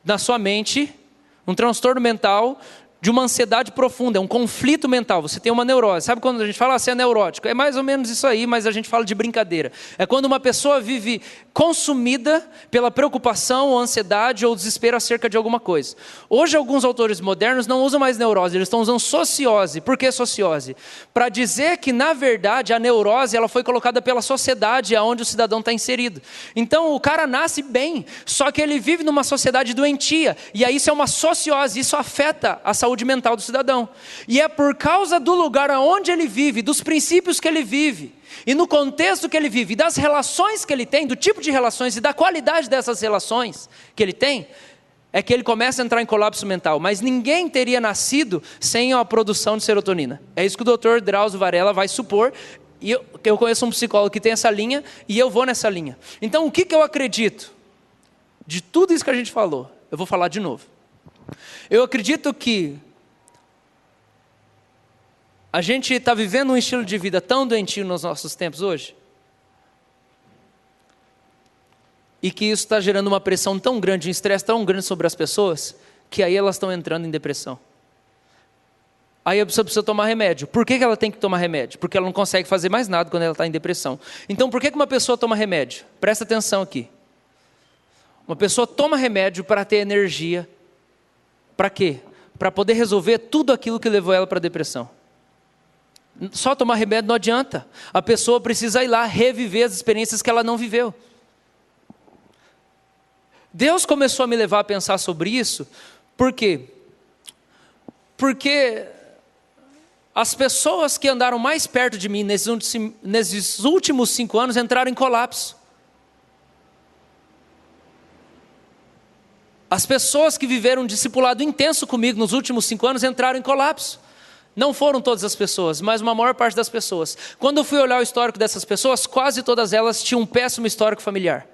na sua mente, um transtorno mental de uma ansiedade profunda, é um conflito mental. Você tem uma neurose. Sabe quando a gente fala assim, é neurótico? É mais ou menos isso aí, mas a gente fala de brincadeira. É quando uma pessoa vive consumida pela preocupação, ou ansiedade, ou desespero acerca de alguma coisa. Hoje, alguns autores modernos não usam mais neurose, eles estão usando sociose. Por que sociose? Para dizer que, na verdade, a neurose ela foi colocada pela sociedade onde o cidadão está inserido. Então, o cara nasce bem, só que ele vive numa sociedade doentia. E aí isso é uma sociose, isso afeta a saúde mental do cidadão. E é por causa do lugar onde ele vive, dos princípios que ele vive, e no contexto que ele vive, das relações que ele tem, do tipo de relações e da qualidade dessas relações que ele tem, é que ele começa a entrar em colapso mental. Mas ninguém teria nascido sem a produção de serotonina. É isso que o Dr. Drauzio Varela vai supor. E eu conheço um psicólogo que tem essa linha, e eu vou nessa linha. Então o que eu acredito? De tudo isso que a gente falou, eu vou falar de novo. Eu acredito que a gente está vivendo um estilo de vida tão doentio nos nossos tempos hoje, e que isso está gerando uma pressão tão grande, um estresse tão grande sobre as pessoas, que aí elas estão entrando em depressão. Aí a pessoa precisa tomar remédio. Por que ela tem que tomar remédio? Porque ela não consegue fazer mais nada quando ela está em depressão. Então por que uma pessoa toma remédio? Presta atenção aqui. Uma pessoa toma remédio para ter energia. Para quê? Para poder resolver tudo aquilo que levou ela para a depressão. Só tomar remédio não adianta. A pessoa precisa ir lá reviver as experiências que ela não viveu. Deus começou a me levar a pensar sobre isso. Por quê? Porque as pessoas que andaram mais perto de mim nesses últimos 5 anos entraram em colapso. As pessoas que viveram um discipulado intenso comigo nos últimos 5 anos entraram em colapso. Não foram todas as pessoas, mas uma maior parte das pessoas. Quando eu fui olhar o histórico dessas pessoas, quase todas elas tinham um péssimo histórico familiar.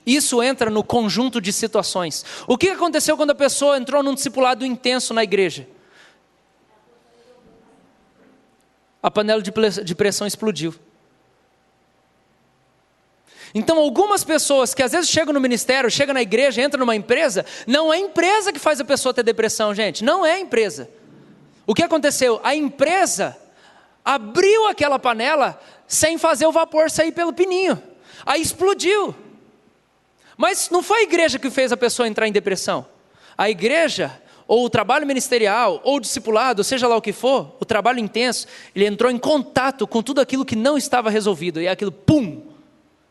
Isso entra no conjunto de situações. O que aconteceu quando a pessoa entrou num discipulado intenso na igreja? A panela de pressão explodiu. Então algumas pessoas que às vezes chegam no ministério, chegam na igreja, entram numa empresa, não é a empresa que faz a pessoa ter depressão, gente, não é a empresa. O que aconteceu? A empresa abriu aquela panela sem fazer o vapor sair pelo pininho, aí explodiu. Mas não foi a igreja que fez a pessoa entrar em depressão. A igreja, ou o trabalho ministerial, ou o discipulado, seja lá o que for, o trabalho intenso, ele entrou em contato com tudo aquilo que não estava resolvido, e aquilo, pum,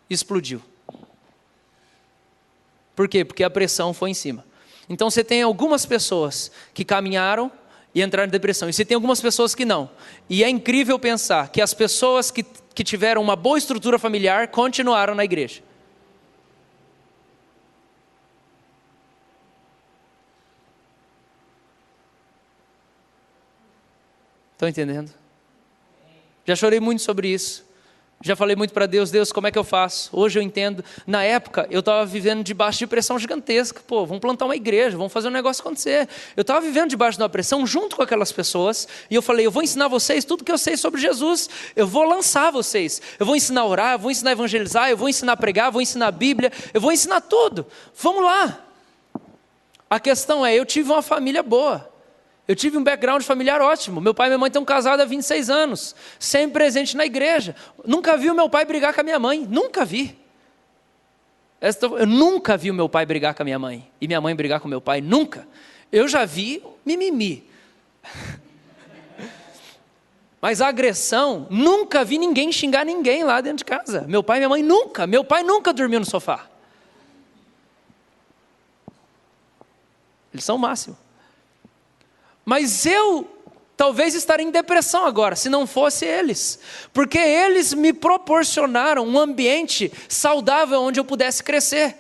explodiu. Por quê? Porque a pressão foi em cima. Então você tem algumas pessoas que caminharam e entraram em depressão, e você tem algumas pessoas que não. E é incrível pensar que as pessoas que tiveram uma boa estrutura familiar continuaram na igreja. Estão entendendo? Já chorei muito sobre isso. Já falei muito para Deus, Deus, como é que eu faço? Hoje eu entendo. Na época, eu estava vivendo debaixo de pressão gigantesca. Pô, vamos plantar uma igreja, vamos fazer um negócio acontecer. Eu estava vivendo debaixo de uma pressão junto com aquelas pessoas. E eu falei, eu vou ensinar vocês tudo que eu sei sobre Jesus. Eu vou lançar vocês. Eu vou ensinar a orar, eu vou ensinar a evangelizar, eu vou ensinar a pregar, eu vou ensinar a Bíblia. Eu vou ensinar tudo. Vamos lá. A questão é, eu tive uma família boa. Eu tive um background familiar ótimo. Meu pai e minha mãe estão casados há 26 anos. Sempre presente na igreja. Nunca vi o meu pai brigar com a minha mãe. Nunca vi. Eu nunca vi o meu pai brigar com a minha mãe. E minha mãe brigar com o meu pai. Nunca. Eu já vi mimimi. Mas a agressão, nunca vi ninguém xingar ninguém lá dentro de casa. Meu pai e minha mãe nunca. Meu pai nunca dormiu no sofá. Eles são o máximo. Mas eu talvez estaria em depressão agora, se não fosse eles. Porque eles me proporcionaram um ambiente saudável onde eu pudesse crescer.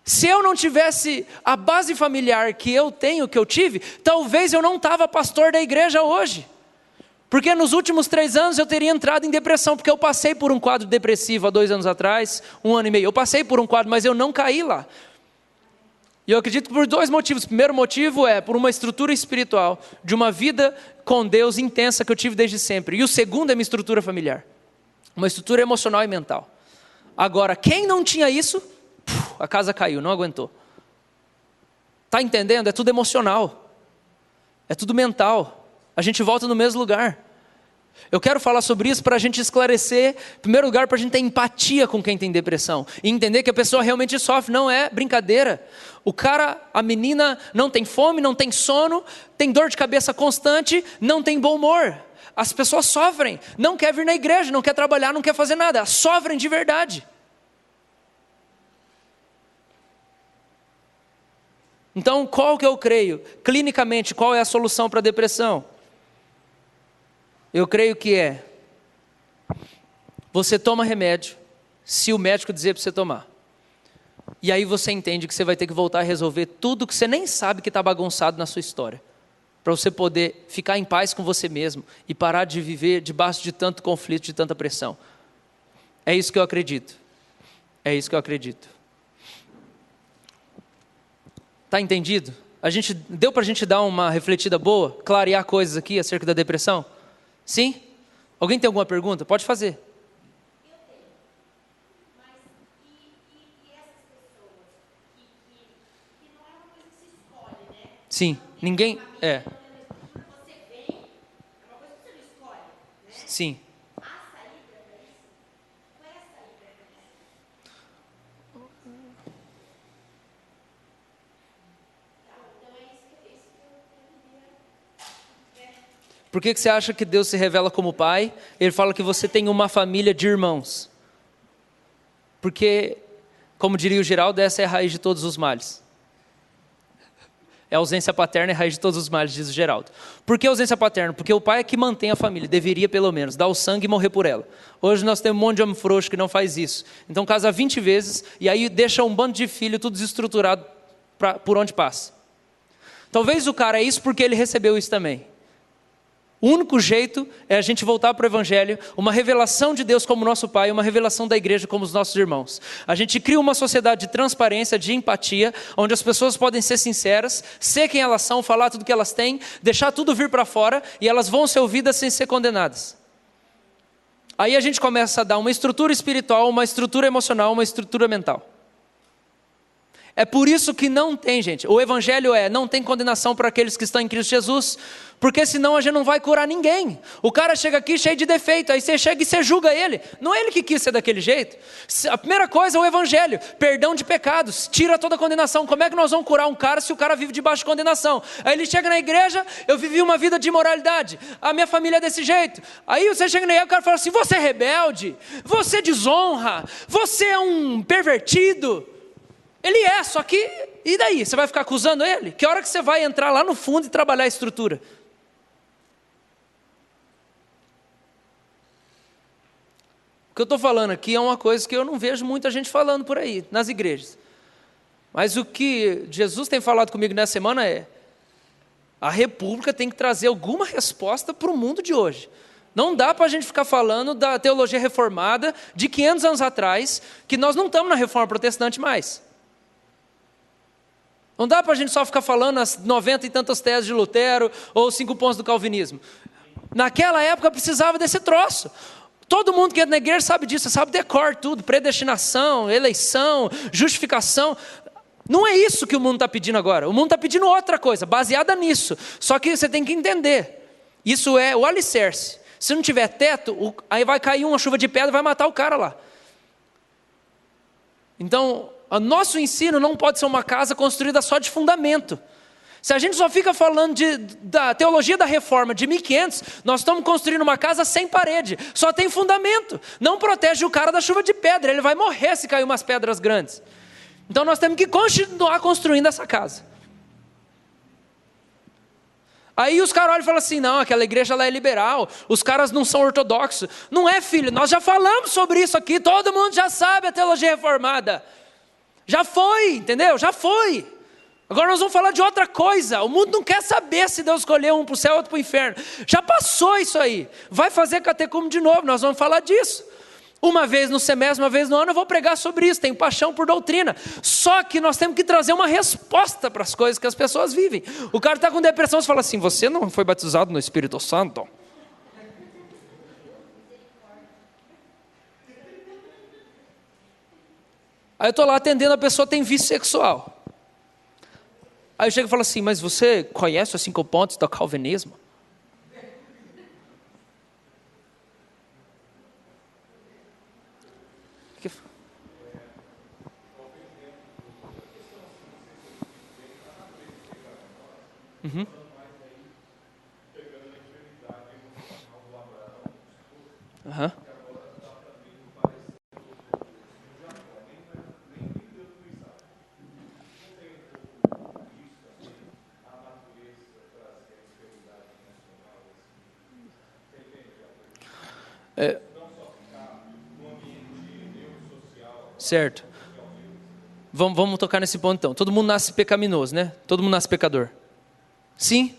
Se eu não tivesse a base familiar que eu tenho, que eu tive, talvez eu não estava pastor da igreja hoje. Porque nos últimos 3 anos eu teria entrado em depressão, porque eu passei por um quadro depressivo há 2 anos atrás, 1 ano e meio. Eu passei por um quadro, mas eu não caí lá. E eu acredito por 2 motivos. O primeiro motivo é por uma estrutura espiritual, de uma vida com Deus intensa que eu tive desde sempre. E o segundo é minha estrutura familiar. Uma estrutura emocional e mental. Agora, quem não tinha isso, a casa caiu, não aguentou. Está entendendo? É tudo emocional. É tudo mental. A gente volta no mesmo lugar. Eu quero falar sobre isso para a gente esclarecer, em primeiro lugar, para a gente ter empatia com quem tem depressão. E entender que a pessoa realmente sofre, não é brincadeira. O cara, a menina não tem fome, não tem sono, tem dor de cabeça constante, não tem bom humor. As pessoas sofrem, não quer vir na igreja, não quer trabalhar, não quer fazer nada. Sofrem de verdade. Então, qual que eu creio? Clinicamente, qual é a solução para a depressão? Eu creio que você toma remédio, se o médico dizer para você tomar. E aí você entende que você vai ter que voltar a resolver tudo que você nem sabe que está bagunçado na sua história. Para você poder ficar em paz com você mesmo e parar de viver debaixo de tanto conflito, de tanta pressão. É isso que eu acredito. É isso que eu acredito. Está entendido? Deu para a gente dar uma refletida boa? Clarear coisas aqui acerca da depressão? Sim? Alguém tem alguma pergunta? Pode fazer. Eu tenho. Mas e essas pessoas que não é uma coisa que se escolhe, né? Sim. Ninguém... Você vem, é uma coisa que você não escolhe, né? Sim. Há saída para isso? Qual é a saída para isso? Então é isso que eu queria. Por que você acha que Deus se revela como Pai? Ele fala que você tem uma família de irmãos. Porque, como diria o Geraldo, essa é a raiz de todos os males. É a ausência paterna, é a raiz de todos os males, diz o Geraldo. Por que ausência paterna? Porque o pai é que mantém a família, deveria pelo menos, dar o sangue e morrer por ela. Hoje nós temos um monte de homem frouxo que não faz isso. Então casa 20 vezes e aí deixa um bando de filho tudo desestruturado por onde passa. Talvez o cara é isso porque ele recebeu isso também. O único jeito é a gente voltar para o Evangelho, uma revelação de Deus como nosso Pai, uma revelação da igreja como os nossos irmãos. A gente cria uma sociedade de transparência, de empatia, onde as pessoas podem ser sinceras, ser quem elas são, falar tudo que elas têm, deixar tudo vir para fora e elas vão ser ouvidas sem ser condenadas. Aí a gente começa a dar uma estrutura espiritual, uma estrutura emocional, uma estrutura mental. É por isso que não tem, gente, o Evangelho não tem condenação para aqueles que estão em Cristo Jesus, porque senão a gente não vai curar ninguém. O cara chega aqui cheio de defeito, aí você chega e você julga ele. Não é ele que quis ser daquele jeito. A primeira coisa é o Evangelho, perdão de pecados, tira toda a condenação. Como é que nós vamos curar um cara se o cara vive debaixo de condenação? Aí ele chega na igreja, eu vivi uma vida de imoralidade, a minha família é desse jeito. Aí você chega na igreja e o cara fala assim, você é rebelde, você desonra, você é um pervertido. Ele só que, e daí? Você vai ficar acusando ele? Que hora que você vai entrar lá no fundo e trabalhar a estrutura? O que eu estou falando aqui é uma coisa que eu não vejo muita gente falando por aí, nas igrejas. Mas o que Jesus tem falado comigo nessa semana a república tem que trazer alguma resposta para o mundo de hoje. Não dá para a gente ficar falando da teologia reformada de 500 anos atrás, que nós não estamos na reforma protestante mais. Não dá para a gente só ficar falando as 90 e tantas teses de Lutero ou os 5 pontos do calvinismo. Naquela época precisava desse troço. Todo mundo que entra na igreja sabe disso, sabe decor tudo, predestinação, eleição, justificação. Não é isso que o mundo está pedindo agora. O mundo está pedindo outra coisa, baseada nisso. Só que você tem que entender, isso é o alicerce. Se não tiver teto, aí vai cair uma chuva de pedra e vai matar o cara lá. Então, o nosso ensino não pode ser uma casa construída só de fundamento. Se a gente só fica falando da teologia da reforma de 1500, nós estamos construindo uma casa sem parede, só tem fundamento. Não protege o cara da chuva de pedra, ele vai morrer se cair umas pedras grandes. Então nós temos que continuar construindo essa casa. Aí os caras olham e falam assim, não, aquela igreja lá é liberal, os caras não são ortodoxos. Não é, filho, nós já falamos sobre isso aqui, todo mundo já sabe a teologia reformada. Já foi, entendeu? Já foi. Agora nós vamos falar de outra coisa. O mundo não quer saber se Deus escolheu um para o céu e outro para o inferno. Já passou isso aí. Vai fazer catecume de novo, nós vamos falar disso. Uma vez no semestre, uma vez no ano, eu vou pregar sobre isso. Tenho paixão por doutrina. Só que nós temos que trazer uma resposta para as coisas que as pessoas vivem. O cara está com depressão, você fala assim, você não foi batizado no Espírito Santo? Aí eu estou lá atendendo, a pessoa tem vício sexual. Aí eu chego e falo assim, mas você conhece os 5 pontos do calvinismo? Uhum. Uhum. Certo. Vamos tocar nesse ponto então. Todo mundo nasce pecaminoso, né? Todo mundo nasce pecador. Sim?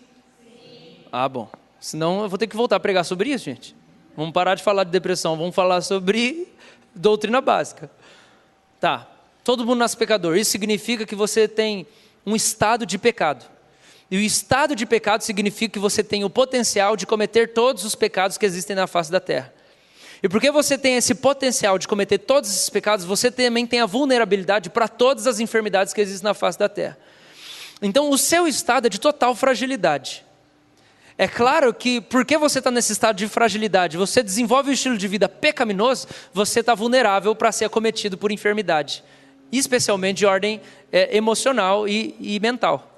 Ah, bom. Senão eu vou ter que voltar a pregar sobre isso, gente. Vamos parar de falar de depressão, vamos falar sobre doutrina básica. Tá. Todo mundo nasce pecador. Isso significa que você tem um estado de pecado. E o estado de pecado significa que você tem o potencial de cometer todos os pecados que existem na face da terra. E porque você tem esse potencial de cometer todos esses pecados, você também tem a vulnerabilidade para todas as enfermidades que existem na face da terra. Então o seu estado é de total fragilidade. É claro que porque você está nesse estado de fragilidade, você desenvolve um estilo de vida pecaminoso, você está vulnerável para ser acometido por enfermidade. Especialmente de ordem emocional e mental.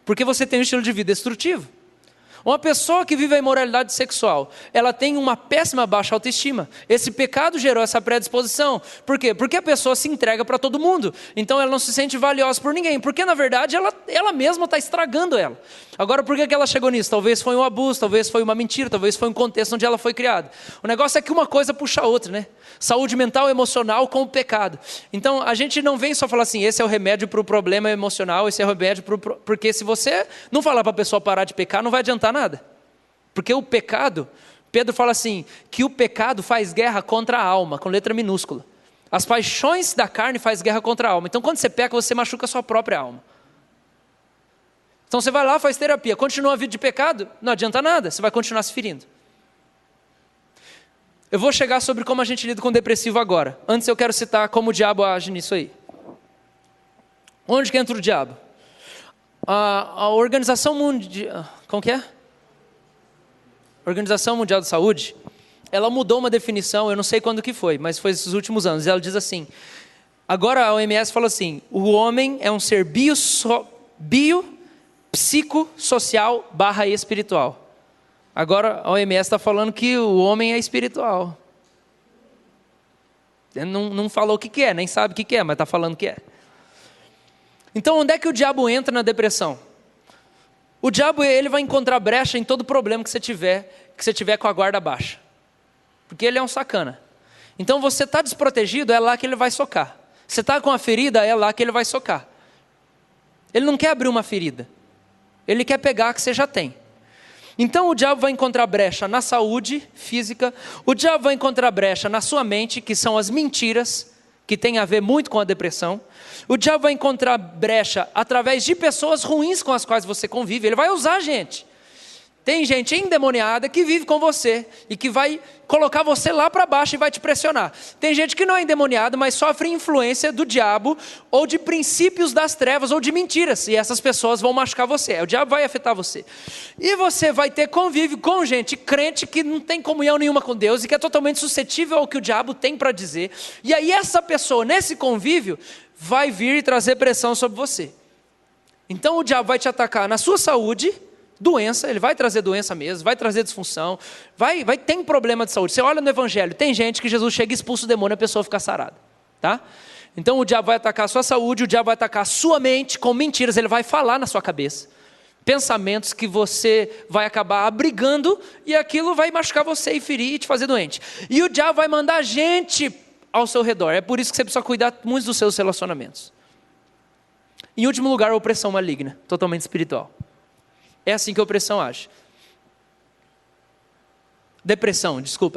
Porque você tem um estilo de vida destrutivo. Uma pessoa que vive a imoralidade sexual, ela tem uma péssima baixa autoestima. Esse pecado gerou essa predisposição. Por quê? Porque a pessoa se entrega para todo mundo. Então ela não se sente valiosa por ninguém. Porque na verdade ela mesma está estragando ela. Agora por que ela chegou nisso? Talvez foi um abuso, talvez foi uma mentira, talvez foi um contexto onde ela foi criada. O negócio é que uma coisa puxa a outra, né? Saúde mental e emocional com o pecado. Então a gente não vem só falar assim, esse é o remédio para o problema emocional, esse é o remédio para o... Porque se você não falar para a pessoa parar de pecar, não vai adiantar nada. Porque o pecado, Pedro fala assim, que o pecado faz guerra contra a alma, com letra minúscula. As paixões da carne faz guerra contra a alma. Então quando você peca, você machuca a sua própria alma. Então você vai lá, faz terapia, continua a vida de pecado, não adianta nada, você vai continuar se ferindo. Eu vou chegar sobre como a gente lida com o depressivo agora. Antes eu quero citar como o diabo age nisso aí. Onde que entra o diabo? A Organização Mundial... Como que é? Organização Mundial da Saúde, ela mudou uma definição, eu não sei quando que foi, mas foi esses últimos anos. Ela diz assim, agora a OMS fala assim, o homem é um ser psicossocial / espiritual. Agora a OMS está falando que o homem é espiritual. Não falou o que é, nem sabe o que é, mas está falando que é. Então onde é que o diabo entra na depressão? O diabo ele vai encontrar brecha em todo problema que você tiver com a guarda baixa. Porque ele é um sacana. Então você está desprotegido, é lá que ele vai socar. Você está com a ferida, é lá que ele vai socar. Ele não quer abrir uma ferida. Ele quer pegar a que você já tem. Então o diabo vai encontrar brecha na saúde física, o diabo vai encontrar brecha na sua mente, que são as mentiras, que tem a ver muito com a depressão. O diabo vai encontrar brecha através de pessoas ruins com as quais você convive, ele vai usar gente. Tem gente endemoniada que vive com você e que vai colocar você lá para baixo e vai te pressionar. Tem gente que não é endemoniada, mas sofre influência do diabo ou de princípios das trevas ou de mentiras. E essas pessoas vão machucar você. O diabo vai afetar você. E você vai ter convívio com gente crente que não tem comunhão nenhuma com Deus e que é totalmente suscetível ao que o diabo tem para dizer. E aí essa pessoa, nesse convívio, vai vir e trazer pressão sobre você. Então o diabo vai te atacar na sua saúde, doença, ele vai trazer doença mesmo, vai trazer disfunção, tem problema de saúde. Você olha no evangelho, tem gente que Jesus chega e expulsa o demônio e a pessoa fica sarada, tá? Então o diabo vai atacar a sua saúde, o diabo vai atacar a sua mente com mentiras, ele vai falar na sua cabeça, pensamentos que você vai acabar abrigando e aquilo vai machucar você e ferir e te fazer doente. E o diabo vai mandar gente ao seu redor, é por isso que você precisa cuidar muito dos seus relacionamentos. Em último lugar, a opressão maligna, totalmente espiritual. É assim que a opressão age.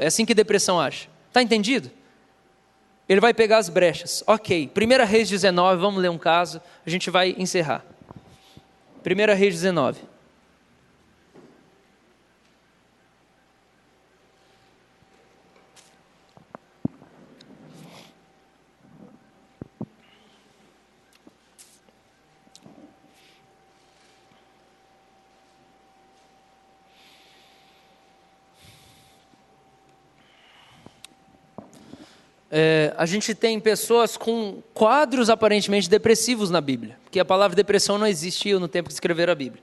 É assim que depressão age. Está entendido? Ele vai pegar as brechas. Ok, 1 Reis 19, vamos ler um caso, a gente vai encerrar. 1 Reis 19. A gente tem pessoas com quadros aparentemente depressivos na Bíblia, porque a palavra depressão não existiu no tempo que escreveram a Bíblia.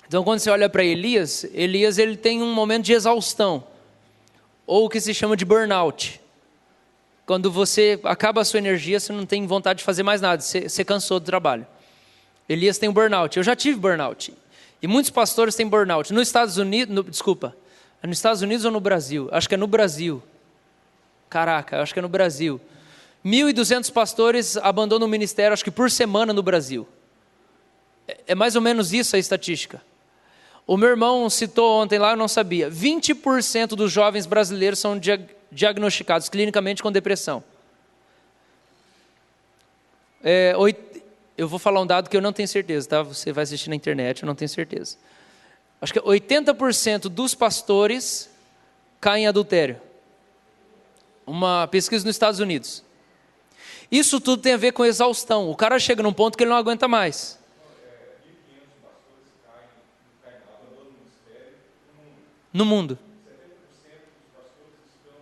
Então quando você olha para Elias ele tem um momento de exaustão, ou o que se chama de burnout. Quando você acaba a sua energia, você não tem vontade de fazer mais nada, você cansou do trabalho. Elias tem um burnout, eu já tive burnout, e muitos pastores têm burnout. Nos Estados Unidos, é nos Estados Unidos ou no Brasil? Acho que é no Brasil. Caraca, acho que é no Brasil. 1.200 pastores abandonam o ministério, acho que por semana no Brasil. É mais ou menos isso a estatística. O meu irmão citou ontem lá, eu não sabia. 20% dos jovens brasileiros são diagnosticados clinicamente com depressão. Eu vou falar um dado que eu não tenho certeza, tá? Você vai assistir na internet, eu não tenho certeza. Acho que 80% dos pastores caem em adultério. Uma pesquisa nos Estados Unidos. Isso tudo tem a ver com exaustão. O cara chega num ponto que ele não aguenta mais. 1.500 pastores caem no abandono do ministério no mundo. 70% dos pastores estão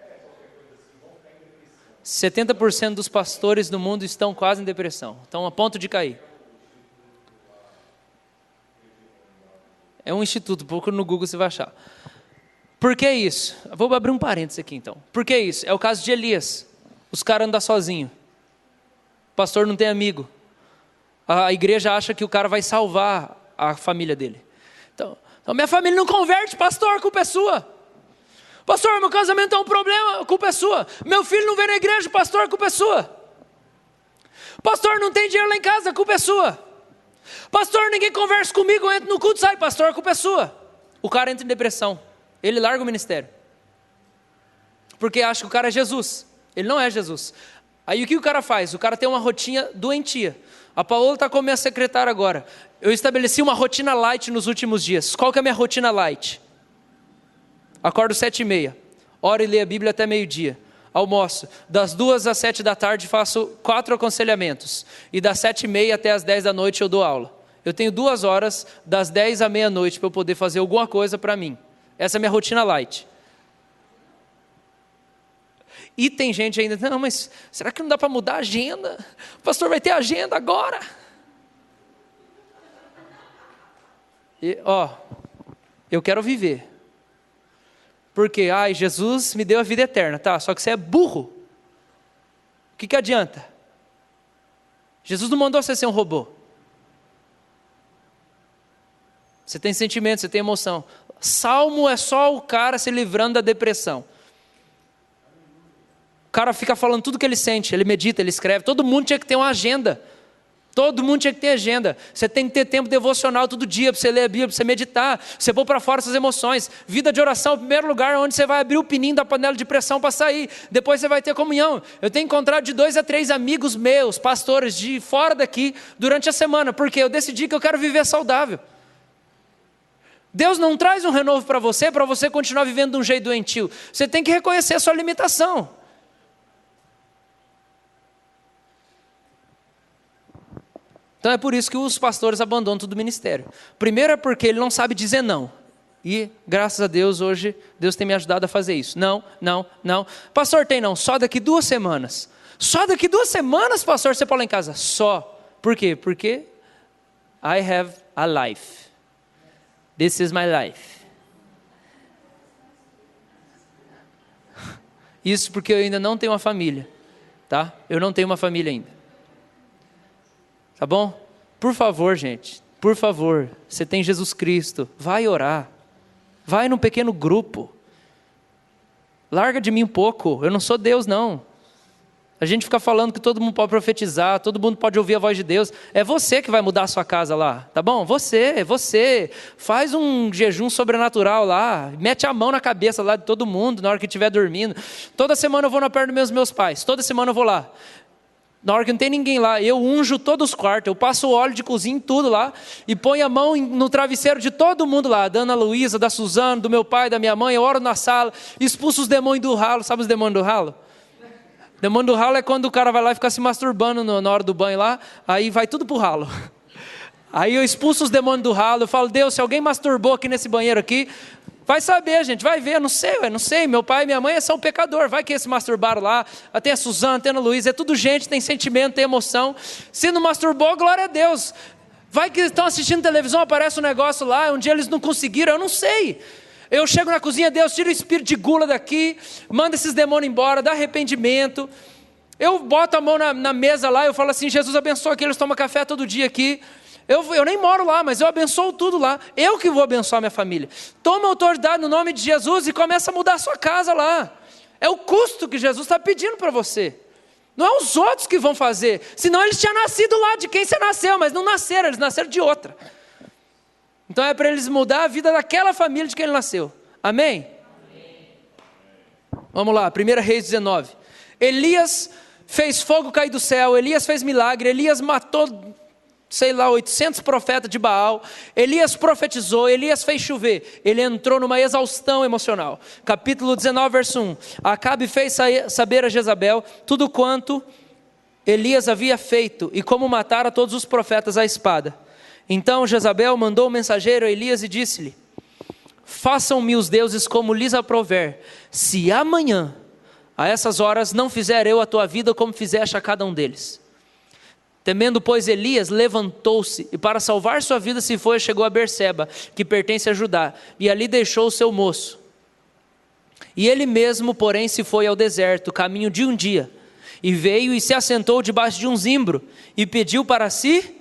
com qualquer coisa assim, vão ficar em depressão. 70% dos pastores no mundo estão quase em depressão. Estão a ponto de cair. É um instituto, pouco no Google você vai achar. Por que isso? Vou abrir um parênteses aqui então. Por que isso? É o caso de Elias. Os caras andam sozinhos. O pastor não tem amigo. A igreja acha que o cara vai salvar a família dele. Então minha família não converte, pastor, a culpa é sua. Pastor, meu casamento é um problema, a culpa é sua. Meu filho não vem na igreja, pastor, a culpa é sua. Pastor, não tem dinheiro lá em casa, a culpa é sua. Pastor, ninguém conversa comigo, eu entro no culto, sai, pastor, a culpa é sua. O cara entra em depressão. Ele larga o ministério. Porque acha que o cara é Jesus. Ele não é Jesus. Aí o que o cara faz? O cara tem uma rotina doentia. A Paola está como minha secretária agora. Eu estabeleci uma rotina light nos últimos dias. Qual que é a minha rotina light? Acordo 7h30. Oro e leio a Bíblia até meio-dia. Almoço. Das 2 às 7 da tarde faço 4 aconselhamentos. E das 7h30 até as 10 da noite eu dou aula. Eu tenho 2 horas das 10 à meia-noite para eu poder fazer alguma coisa para mim. Essa é a minha rotina light. E tem gente ainda, não, mas será que não dá para mudar a agenda? O pastor vai ter agenda agora. E, eu quero viver. Porque, Jesus me deu a vida eterna, tá? Só que você é burro. O que adianta? Jesus não mandou você ser um robô. Você tem sentimento, você tem emoção. Salmo é só o cara se livrando da depressão. O cara fica falando tudo que ele sente, ele medita, ele escreve. Todo mundo tinha que ter uma agenda. Todo mundo tinha que ter agenda. Você tem que ter tempo devocional todo dia para você ler a Bíblia, para você meditar, para você pôr para fora suas emoções. Vida de oração, o primeiro lugar onde você vai abrir o pininho da panela de pressão para sair. Depois você vai ter comunhão. Eu tenho encontrado de 2 a 3 amigos meus, pastores de fora daqui, durante a semana, porque eu decidi que eu quero viver saudável. Deus não traz um renovo para você continuar vivendo de um jeito doentio. Você tem que reconhecer a sua limitação. Então é por isso que os pastores abandonam todo o ministério. Primeiro é porque ele não sabe dizer não. E graças a Deus hoje, Deus tem me ajudado a fazer isso. Não. Pastor, tem não, só daqui 2 semanas. Só daqui 2 semanas, pastor, você pode ir lá em casa? Só. Por quê? Porque I have a life. This is my life. Isso porque eu ainda não tenho uma família. Tá? Eu não tenho uma família ainda. Tá bom? Por favor, gente, por favor, você tem Jesus Cristo, vai orar, vai num pequeno grupo, larga de mim um pouco, eu não sou Deus não. A gente fica falando que todo mundo pode profetizar, todo mundo pode ouvir a voz de Deus, é você que vai mudar a sua casa lá, tá bom? Você, faz um jejum sobrenatural lá, mete a mão na cabeça lá de todo mundo na hora que estiver dormindo. Toda semana eu vou na perna dos meus pais, toda semana eu vou lá. Na hora que não tem ninguém lá, eu unjo todos os quartos, eu passo o óleo de cozinha em tudo lá, e ponho a mão no travesseiro de todo mundo lá, da Ana Luísa, da Suzana, do meu pai, da minha mãe, eu oro na sala, expulso os demônios do ralo. Sabe os demônios do ralo? Demônio do ralo é quando o cara vai lá e fica se masturbando na hora do banho lá, aí vai tudo pro ralo. Aí eu expulso os demônios do ralo, eu falo, Deus, se alguém masturbou aqui nesse banheiro aqui, vai saber, gente, vai ver, eu não sei, meu pai e minha mãe são pecador, vai que eles se masturbaram lá, tem a Suzana, tem a Ana Luísa, é tudo gente, tem sentimento, tem emoção, se não masturbou, glória a Deus, vai que estão assistindo televisão, aparece um negócio lá, um dia eles não conseguiram, eu não sei, eu chego na cozinha, Deus, tira o espírito de gula daqui, manda esses demônios embora, dá arrependimento, eu boto a mão na mesa lá, eu falo assim, Jesus abençoa aqui, eles tomam café todo dia aqui, eu nem moro lá, mas eu abençoo tudo lá. Eu que vou abençoar minha família. Toma autoridade no nome de Jesus e começa a mudar a sua casa lá. É o custo que Jesus está pedindo para você. Não é os outros que vão fazer. Senão eles tinham nascido lá de quem você nasceu, mas não nasceram, eles nasceram de outra. Então é para eles mudar a vida daquela família de quem ele nasceu. Amém? Amém. Vamos lá, 1 Reis 19. Elias fez fogo cair do céu, Elias fez milagre, Elias matou 800 profetas de Baal, Elias profetizou, Elias fez chover, ele entrou numa exaustão emocional. Capítulo 19, verso 1, Acabe fez saber a Jezabel tudo quanto Elias havia feito, e como matara todos os profetas à espada. Então Jezabel mandou um mensageiro a Elias e disse-lhe, façam-me os deuses como lhes aprouver, se amanhã, a essas horas, não fizer eu a tua vida como fizeste a cada um deles. Temendo, pois, Elias levantou-se e para salvar sua vida se foi, chegou a Berseba, que pertence a Judá, e ali deixou o seu moço. E ele mesmo, porém, se foi ao deserto, caminho de um dia, e veio e se assentou debaixo de um zimbro, e pediu para si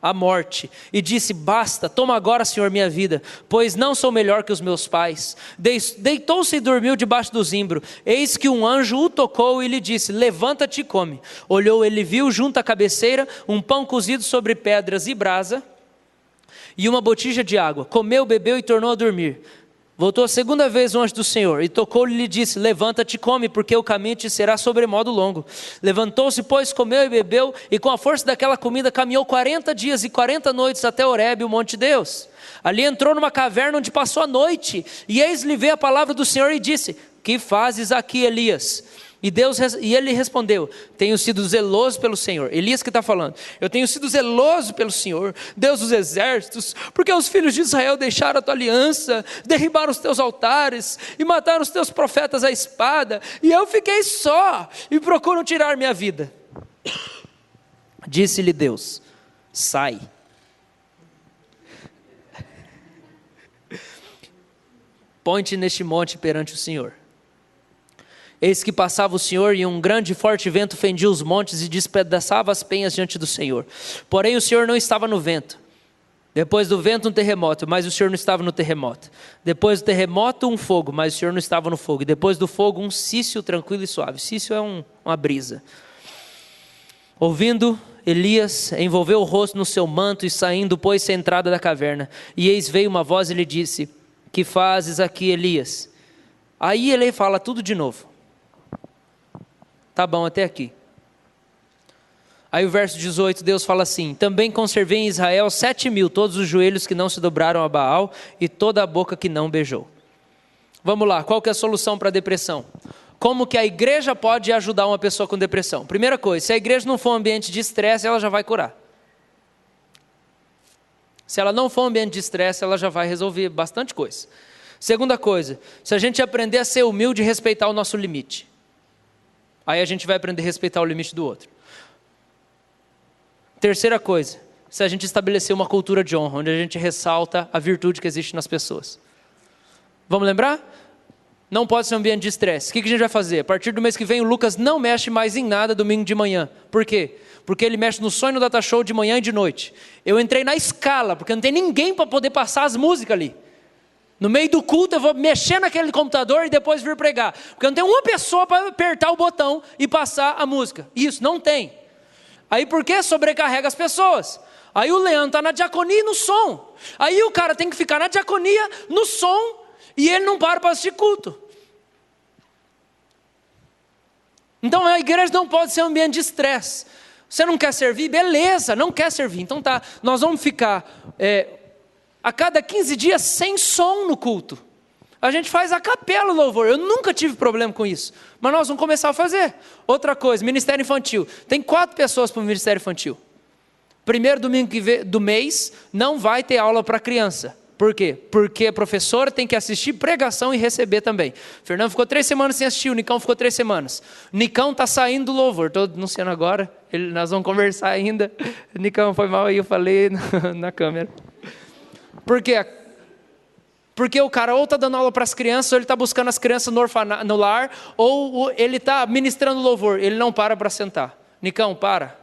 a morte, e disse, basta, toma agora, Senhor, minha vida, pois não sou melhor que os meus pais. Deitou-se e dormiu debaixo do zimbro, eis que um anjo o tocou e lhe disse, levanta-te e come. Olhou, ele viu junto à cabeceira um pão cozido sobre pedras e brasa, e uma botija de água, comeu, bebeu e tornou a dormir. Voltou a segunda vez o anjo do Senhor, e tocou-lhe e lhe disse, levanta-te e come, porque o caminho te será sobremodo longo. Levantou-se, pois, comeu e bebeu, e com a força daquela comida caminhou 40 dias e 40 noites até Horebe, o monte de Deus. Ali entrou numa caverna onde passou a noite, e eis-lhe veio a palavra do Senhor e disse, que fazes aqui, Elias? E ele respondeu, tenho sido zeloso pelo Senhor. Elias que está falando, eu tenho sido zeloso pelo Senhor, Deus dos exércitos, porque os filhos de Israel deixaram a tua aliança, derribaram os teus altares e mataram os teus profetas à espada, e eu fiquei só e procuram tirar minha vida. Disse-lhe Deus, sai. Põe-te neste monte perante o Senhor. Eis que passava o Senhor e um grande e forte vento fendia os montes e despedaçava as penhas diante do Senhor. Porém o Senhor não estava no vento. Depois do vento um terremoto, mas o Senhor não estava no terremoto. Depois do terremoto um fogo, mas o Senhor não estava no fogo. E depois do fogo um cício tranquilo e suave. Cício é uma brisa. Ouvindo Elias envolveu o rosto no seu manto e saindo pôs-se à entrada da caverna. E eis veio uma voz e lhe disse: que fazes aqui, Elias? Aí ele fala tudo de novo. Tá bom até aqui. Aí o verso 18, Deus fala assim: também conservei em Israel 7.000, todos os joelhos que não se dobraram a Baal e toda a boca que não beijou. Vamos lá, qual que é a solução para a depressão? Como que a igreja pode ajudar uma pessoa com depressão? Primeira coisa, se a igreja não for um ambiente de estresse, ela já vai curar. Se ela não for um ambiente de estresse, ela já vai resolver bastante coisa. Segunda coisa, se a gente aprender a ser humilde e respeitar o nosso limite, aí a gente vai aprender a respeitar o limite do outro. Terceira coisa, se a gente estabelecer uma cultura de honra, onde a gente ressalta a virtude que existe nas pessoas. Vamos lembrar? Não pode ser um ambiente de estresse. O que a gente vai fazer? A partir do mês que vem, o Lucas não mexe mais em nada domingo de manhã. Por quê? Porque ele mexe no sonho no data show de manhã e de noite. Eu entrei na escala, porque não tem ninguém para poder passar as músicas ali. No meio do culto eu vou mexer naquele computador e depois vir pregar. Porque não tem uma pessoa para apertar o botão e passar a música. Isso, não tem. Aí por que sobrecarrega as pessoas? Aí o Leandro está na diaconia e no som. Aí o cara tem que ficar na diaconia, no som, e ele não para assistir culto. Então a igreja não pode ser um ambiente de estresse. Você não quer servir? Beleza, não quer servir. Então tá, nós vamos ficar a cada 15 dias sem som no culto. A gente faz a capela o louvor. Eu nunca tive problema com isso. Mas nós vamos começar a fazer. Outra coisa, ministério infantil. Tem 4 pessoas para o ministério infantil. Primeiro domingo do mês não vai ter aula para criança. Por quê? Porque a professora tem que assistir pregação e receber também. O Fernando ficou 3 semanas sem assistir, o Nicão ficou 3 semanas. O Nicão está saindo do louvor, estou anunciando agora, nós vamos conversar ainda. Nicão, foi mal aí, eu falei na câmera. Por quê? Porque o cara ou está dando aula para as crianças, ou ele está buscando as crianças no lar, ou ele está ministrando louvor, ele não para sentar. Nicão, para.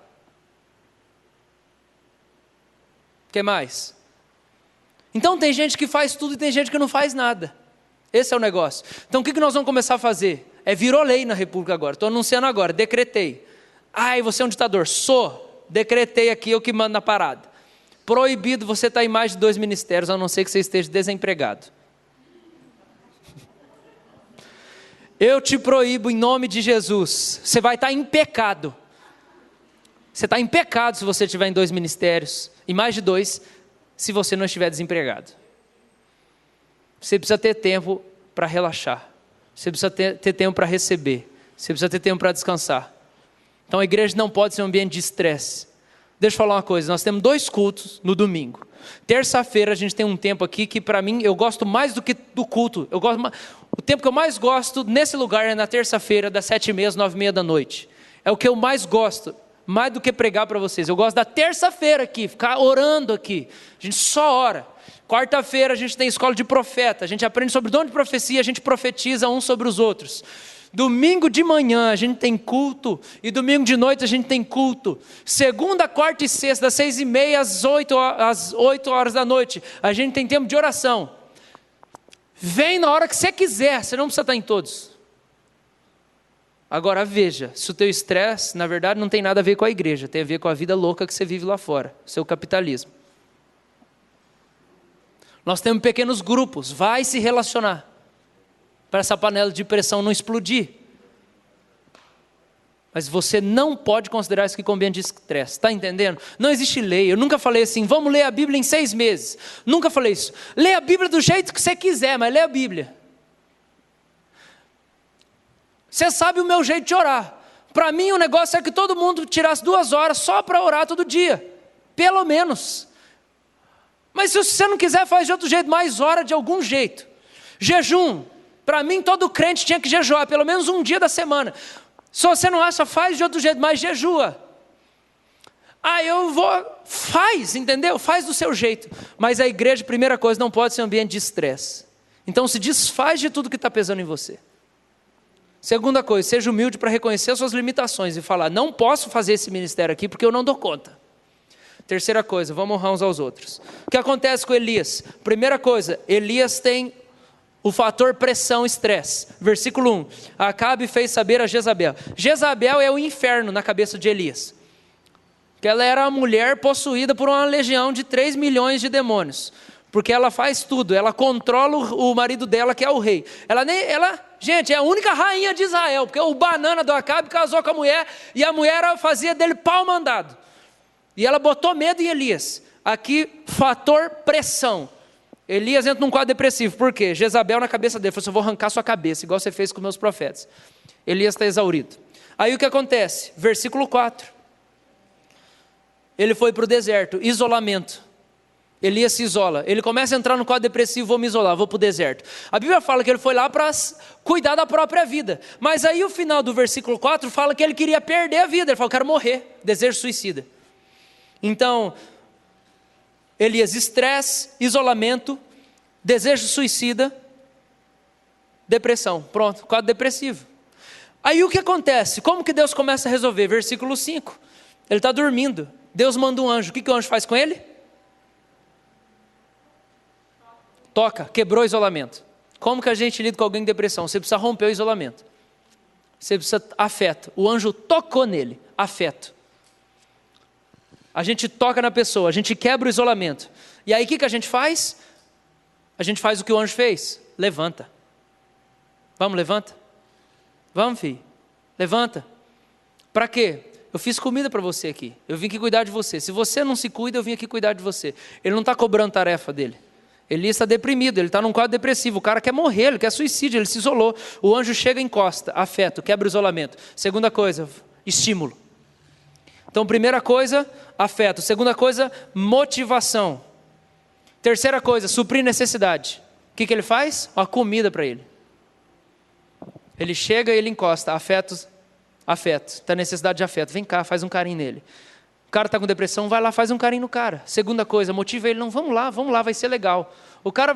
O que mais? Então tem gente que faz tudo e tem gente que não faz nada. Esse é o negócio. Então o que nós vamos começar a fazer? Virou lei na República agora. Estou anunciando agora, decretei. Ai, você é um ditador. Sou. Decretei aqui, eu que mando na parada. Proibido você estar em mais de 2 ministérios, a não ser que você esteja desempregado. Eu te proíbo em nome de Jesus. Você vai estar em pecado. Você está em pecado se você estiver em 2 ministérios. Em mais de 2, se você não estiver desempregado. Você precisa ter tempo para relaxar. Você precisa ter tempo para receber. Você precisa ter tempo para descansar. Então a igreja não pode ser um ambiente de estresse. Deixa eu falar uma coisa, nós temos 2 cultos no domingo. Terça-feira a gente tem um tempo aqui que para mim eu gosto mais do que do culto. O tempo que eu mais gosto nesse lugar é na terça-feira, das 7h30 às 9h30 da noite. É o que eu mais gosto. Mais do que pregar para vocês, eu gosto da terça-feira aqui, ficar orando aqui, a gente só ora. Quarta-feira a gente tem escola de profeta, a gente aprende sobre dom de profecia, a gente profetiza uns sobre os outros. Domingo de manhã a gente tem culto, e domingo de noite a gente tem culto. Segunda, quarta e sexta, das 6h30 às 8 horas da noite, a gente tem tempo de oração. Vem na hora que você quiser, você não precisa estar em todos. Agora veja, se o teu estresse, na verdade, não tem nada a ver com a igreja, tem a ver com a vida louca que você vive lá fora, o seu capitalismo. Nós temos pequenos grupos, vai se relacionar, para essa panela de pressão não explodir. Mas você não pode considerar isso aqui como ambiente de estresse, está entendendo? Não existe lei, eu nunca falei assim, vamos ler a Bíblia em 6 meses. Nunca falei isso. Lê a Bíblia do jeito que você quiser, mas lê a Bíblia. Você sabe o meu jeito de orar. Para mim o negócio é que todo mundo tirasse 2 horas só para orar todo dia. Pelo menos. Mas se você não quiser, faz de outro jeito, mais hora de algum jeito. Jejum. Para mim todo crente tinha que jejuar, pelo menos um dia da semana. Se você não acha, faz de outro jeito, mas jejua. Faz, entendeu? Faz do seu jeito. Mas a igreja, primeira coisa, não pode ser um ambiente de estresse. Então se desfaz de tudo que está pesando em você. Segunda coisa, seja humilde para reconhecer as suas limitações e falar, não posso fazer esse ministério aqui porque eu não dou conta. Terceira coisa, vamos honrar uns aos outros. O que acontece com Elias? Primeira coisa, Elias tem o fator pressão, estresse. Versículo 1, Acabe fez saber a Jezabel. Jezabel é o inferno na cabeça de Elias. que ela era a mulher possuída por uma legião de 3 milhões de demônios. Porque ela faz tudo, ela controla o marido dela, que é o rei. Gente, é a única rainha de Israel, porque o banana do Acabe casou com a mulher, e a mulher fazia dele pau mandado. E ela botou medo em Elias. Aqui, fator pressão. Elias entra num quadro depressivo. Por quê? Jezabel na cabeça dele falou assim: eu vou arrancar sua cabeça, igual você fez com meus profetas. Elias está exaurido. Aí o que acontece? Versículo 4. Ele foi para o deserto, isolamento. Elias se isola. Ele começa a entrar no quadro depressivo: vou me isolar, vou para o deserto. A Bíblia fala que ele foi lá para cuidar da própria vida. Mas aí o final do versículo 4 fala que ele queria perder a vida. Ele falou: quero morrer, desejo suicida. Então, Elias, estresse, isolamento, desejo suicida, depressão. Pronto, quadro depressivo. Aí o que acontece? Como que Deus começa a resolver? Versículo 5. Ele está dormindo. Deus manda um anjo. O que o anjo faz com ele? Toca, quebrou o isolamento. Como que a gente lida com alguém em depressão? Você precisa romper o isolamento. Você precisa afeto. O anjo tocou nele, afeto. A gente toca na pessoa, a gente quebra o isolamento. E aí o que a gente faz? A gente faz o que o anjo fez. Levanta. Vamos, levanta. Vamos, filho. Levanta. Para quê? Eu fiz comida para você aqui. Eu vim aqui cuidar de você. Se você não se cuida, eu vim aqui cuidar de você. Ele não está cobrando tarefa dele. Ele está deprimido, ele está num quadro depressivo. O cara quer morrer, ele quer suicídio, ele se isolou. O anjo chega e encosta, afeto, quebra o isolamento. Segunda coisa, estímulo. Então, primeira coisa, afeto. Segunda coisa, motivação. Terceira coisa, suprir necessidade. O que ele faz? Uma comida para ele. Ele chega e ele encosta, afeto. Está necessidade de afeto. Vem cá, faz um carinho nele. O cara está com depressão, vai lá, faz um carinho no cara. Segunda coisa, motiva ele. Não, vamos lá, vai ser legal. O cara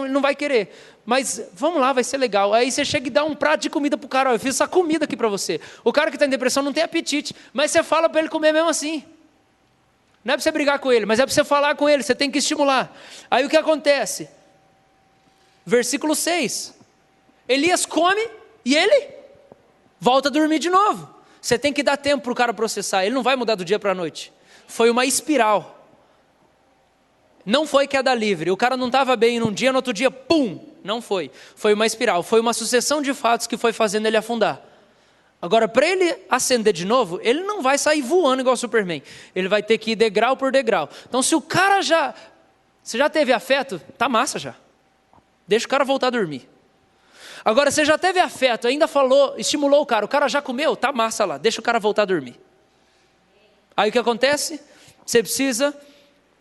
não vai querer, mas vamos lá, vai ser legal. Aí você chega e dá um prato de comida para o cara. Eu fiz essa comida aqui para você. O cara que está em depressão não tem apetite, mas você fala para ele comer mesmo assim. Não é para você brigar com ele, mas é para você falar com ele, você tem que estimular. Aí o que acontece? Versículo 6. Elias come e ele volta a dormir de novo. Você tem que dar tempo para o cara processar, ele não vai mudar do dia para a noite. Foi uma espiral. Não foi queda livre, o cara não estava bem num dia, no outro dia, pum, não foi. Foi uma espiral, foi uma sucessão de fatos que foi fazendo ele afundar. Agora, para ele acender de novo, ele não vai sair voando igual o Superman. Ele vai ter que ir degrau por degrau. Então, se o cara você já teve afeto, tá massa já. Deixa o cara voltar a dormir. Agora, você já teve afeto, ainda estimulou o cara já comeu, tá massa lá, deixa o cara voltar a dormir. Aí o que acontece? Você precisa,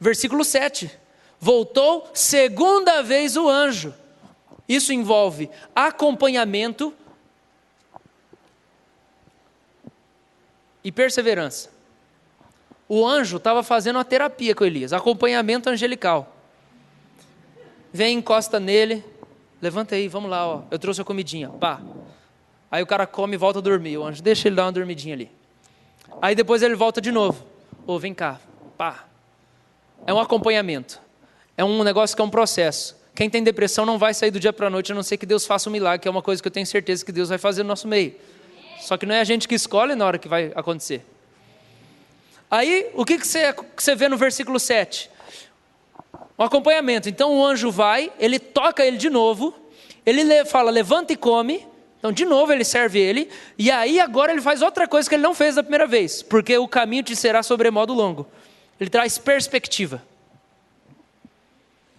versículo 7, voltou segunda vez o anjo. Isso envolve acompanhamento e perseverança. O anjo estava fazendo uma terapia com Elias, acompanhamento angelical. Vem, encosta nele, levanta aí, vamos lá, ó. Eu trouxe a comidinha, pá. Aí o cara come e volta a dormir. O anjo deixa ele dar uma dormidinha ali. Aí depois ele volta de novo. Ô, vem cá, pá. É um acompanhamento. É um negócio que é um processo. Quem tem depressão não vai sair do dia para a noite, a não ser que Deus faça um milagre, que é uma coisa que eu tenho certeza que Deus vai fazer no nosso meio. Só que não é a gente que escolhe na hora que vai acontecer. Aí, o que você vê no versículo 7? Um acompanhamento. Então o anjo vai, ele toca ele de novo, ele fala, levanta e come. Então de novo ele serve ele, e aí agora ele faz outra coisa que ele não fez da primeira vez, porque o caminho te será sobremodo longo. Ele traz perspectiva.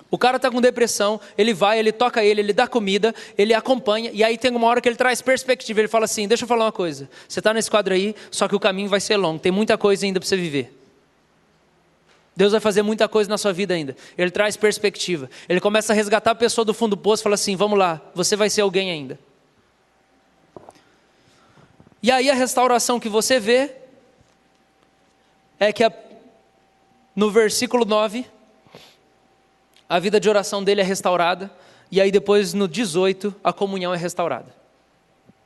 O cara está com depressão, ele vai, ele toca ele dá comida, ele acompanha, e aí tem uma hora que ele traz perspectiva, ele fala assim, deixa eu falar uma coisa, você está nesse quadro aí, só que o caminho vai ser longo, tem muita coisa ainda para você viver. Deus vai fazer muita coisa na sua vida ainda. Ele traz perspectiva. Ele começa a resgatar a pessoa do fundo do poço e fala assim, vamos lá, você vai ser alguém ainda. E aí a restauração que você vê é que no versículo 9, a vida de oração dele é restaurada, e aí depois no 18, a comunhão é restaurada.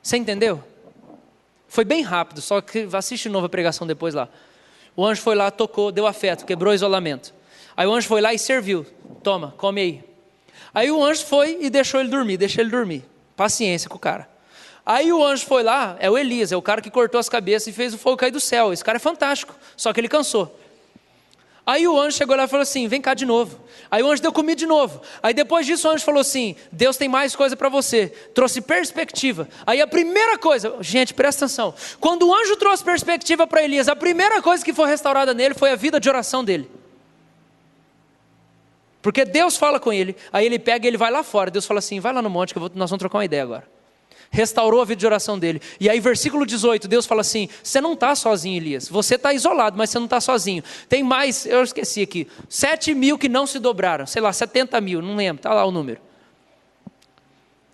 Você entendeu? Foi bem rápido, só que assiste de novo a pregação depois lá. O anjo foi lá, tocou, deu afeto, quebrou o isolamento. Aí o anjo foi lá e serviu. Toma, come aí. Aí o anjo foi e deixou ele dormir, deixa ele dormir. Paciência com o cara. Aí o anjo foi lá, é o Elias, é o cara que cortou as cabeças e fez o fogo cair do céu. Esse cara é fantástico, só que ele cansou. Aí o anjo chegou lá e falou assim, vem cá de novo. Aí o anjo deu comida de novo. Aí depois disso o anjo falou assim, Deus tem mais coisa para você. Trouxe perspectiva. Aí a primeira coisa, gente, presta atenção. Quando o anjo trouxe perspectiva para Elias, a primeira coisa que foi restaurada nele foi a vida de oração dele. Porque Deus fala com ele, aí ele pega e ele vai lá fora. Deus fala assim, vai lá no monte que nós vamos trocar uma ideia agora. Restaurou a vida de oração dele. E aí versículo 18, Deus fala assim, você não está sozinho, Elias. Você está isolado, mas você não está sozinho. Tem mais, eu esqueci aqui, 7.000 que não se dobraram. Sei lá, 70.000, não lembro, está lá o número.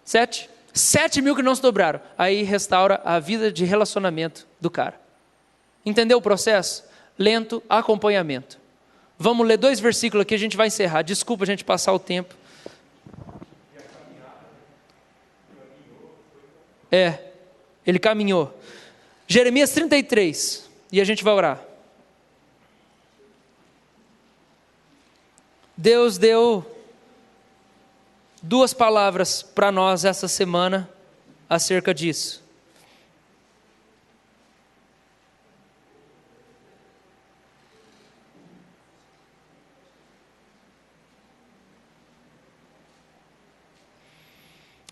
7.000 que não se dobraram. Aí restaura a vida de relacionamento do cara. Entendeu o processo? Lento acompanhamento. Vamos ler 2 versículos aqui, a gente vai encerrar. Desculpa a gente passar o tempo. Ele caminhou. Jeremias 33, e a gente vai orar. Deus deu 2 palavras para nós essa semana acerca disso.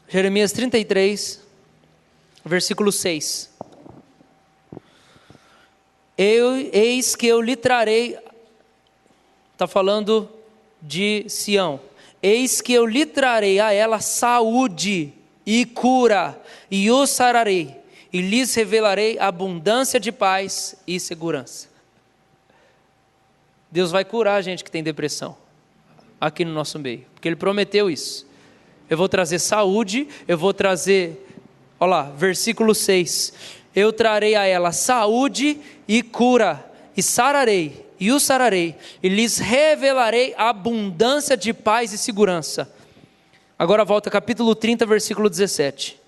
Jeremias 33, versículo 6. Eis que eu lhe trarei, está falando de Sião, eis que eu lhe trarei a ela saúde e cura, e o sararei, e lhes revelarei abundância de paz e segurança. Deus vai curar a gente que tem depressão, aqui no nosso meio, porque Ele prometeu isso. Eu vou trazer saúde, eu vou trazer, olha lá, versículo 6. Eu trarei a ela saúde e cura, e sararei, e o sararei, e lhes revelarei abundância de paz e segurança. Agora volta capítulo 30, versículo 17.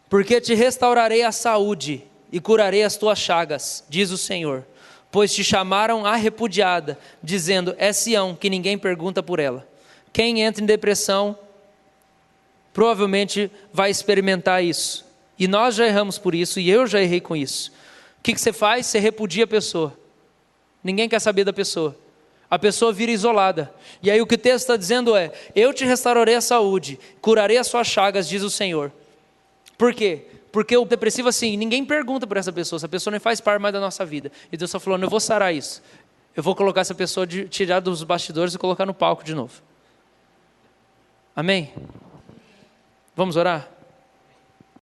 Porque te restaurarei a saúde e curarei as tuas chagas, diz o Senhor. Pois te chamaram a repudiada, dizendo, é Sião, que ninguém pergunta por ela. Quem entra em depressão, provavelmente vai experimentar isso. E nós já erramos por isso, e eu já errei com isso. O que você faz? Você repudia a pessoa. Ninguém quer saber da pessoa. A pessoa vira isolada. E aí o que o texto está dizendo é, eu te restaurarei a saúde, curarei as suas chagas, diz o Senhor. Por quê? Porque o depressivo assim, ninguém pergunta por essa pessoa não faz parte mais da nossa vida. E Deus está falando, eu vou sarar isso. Eu vou colocar essa pessoa, tirar dos bastidores e colocar no palco de novo. Amém? Vamos orar?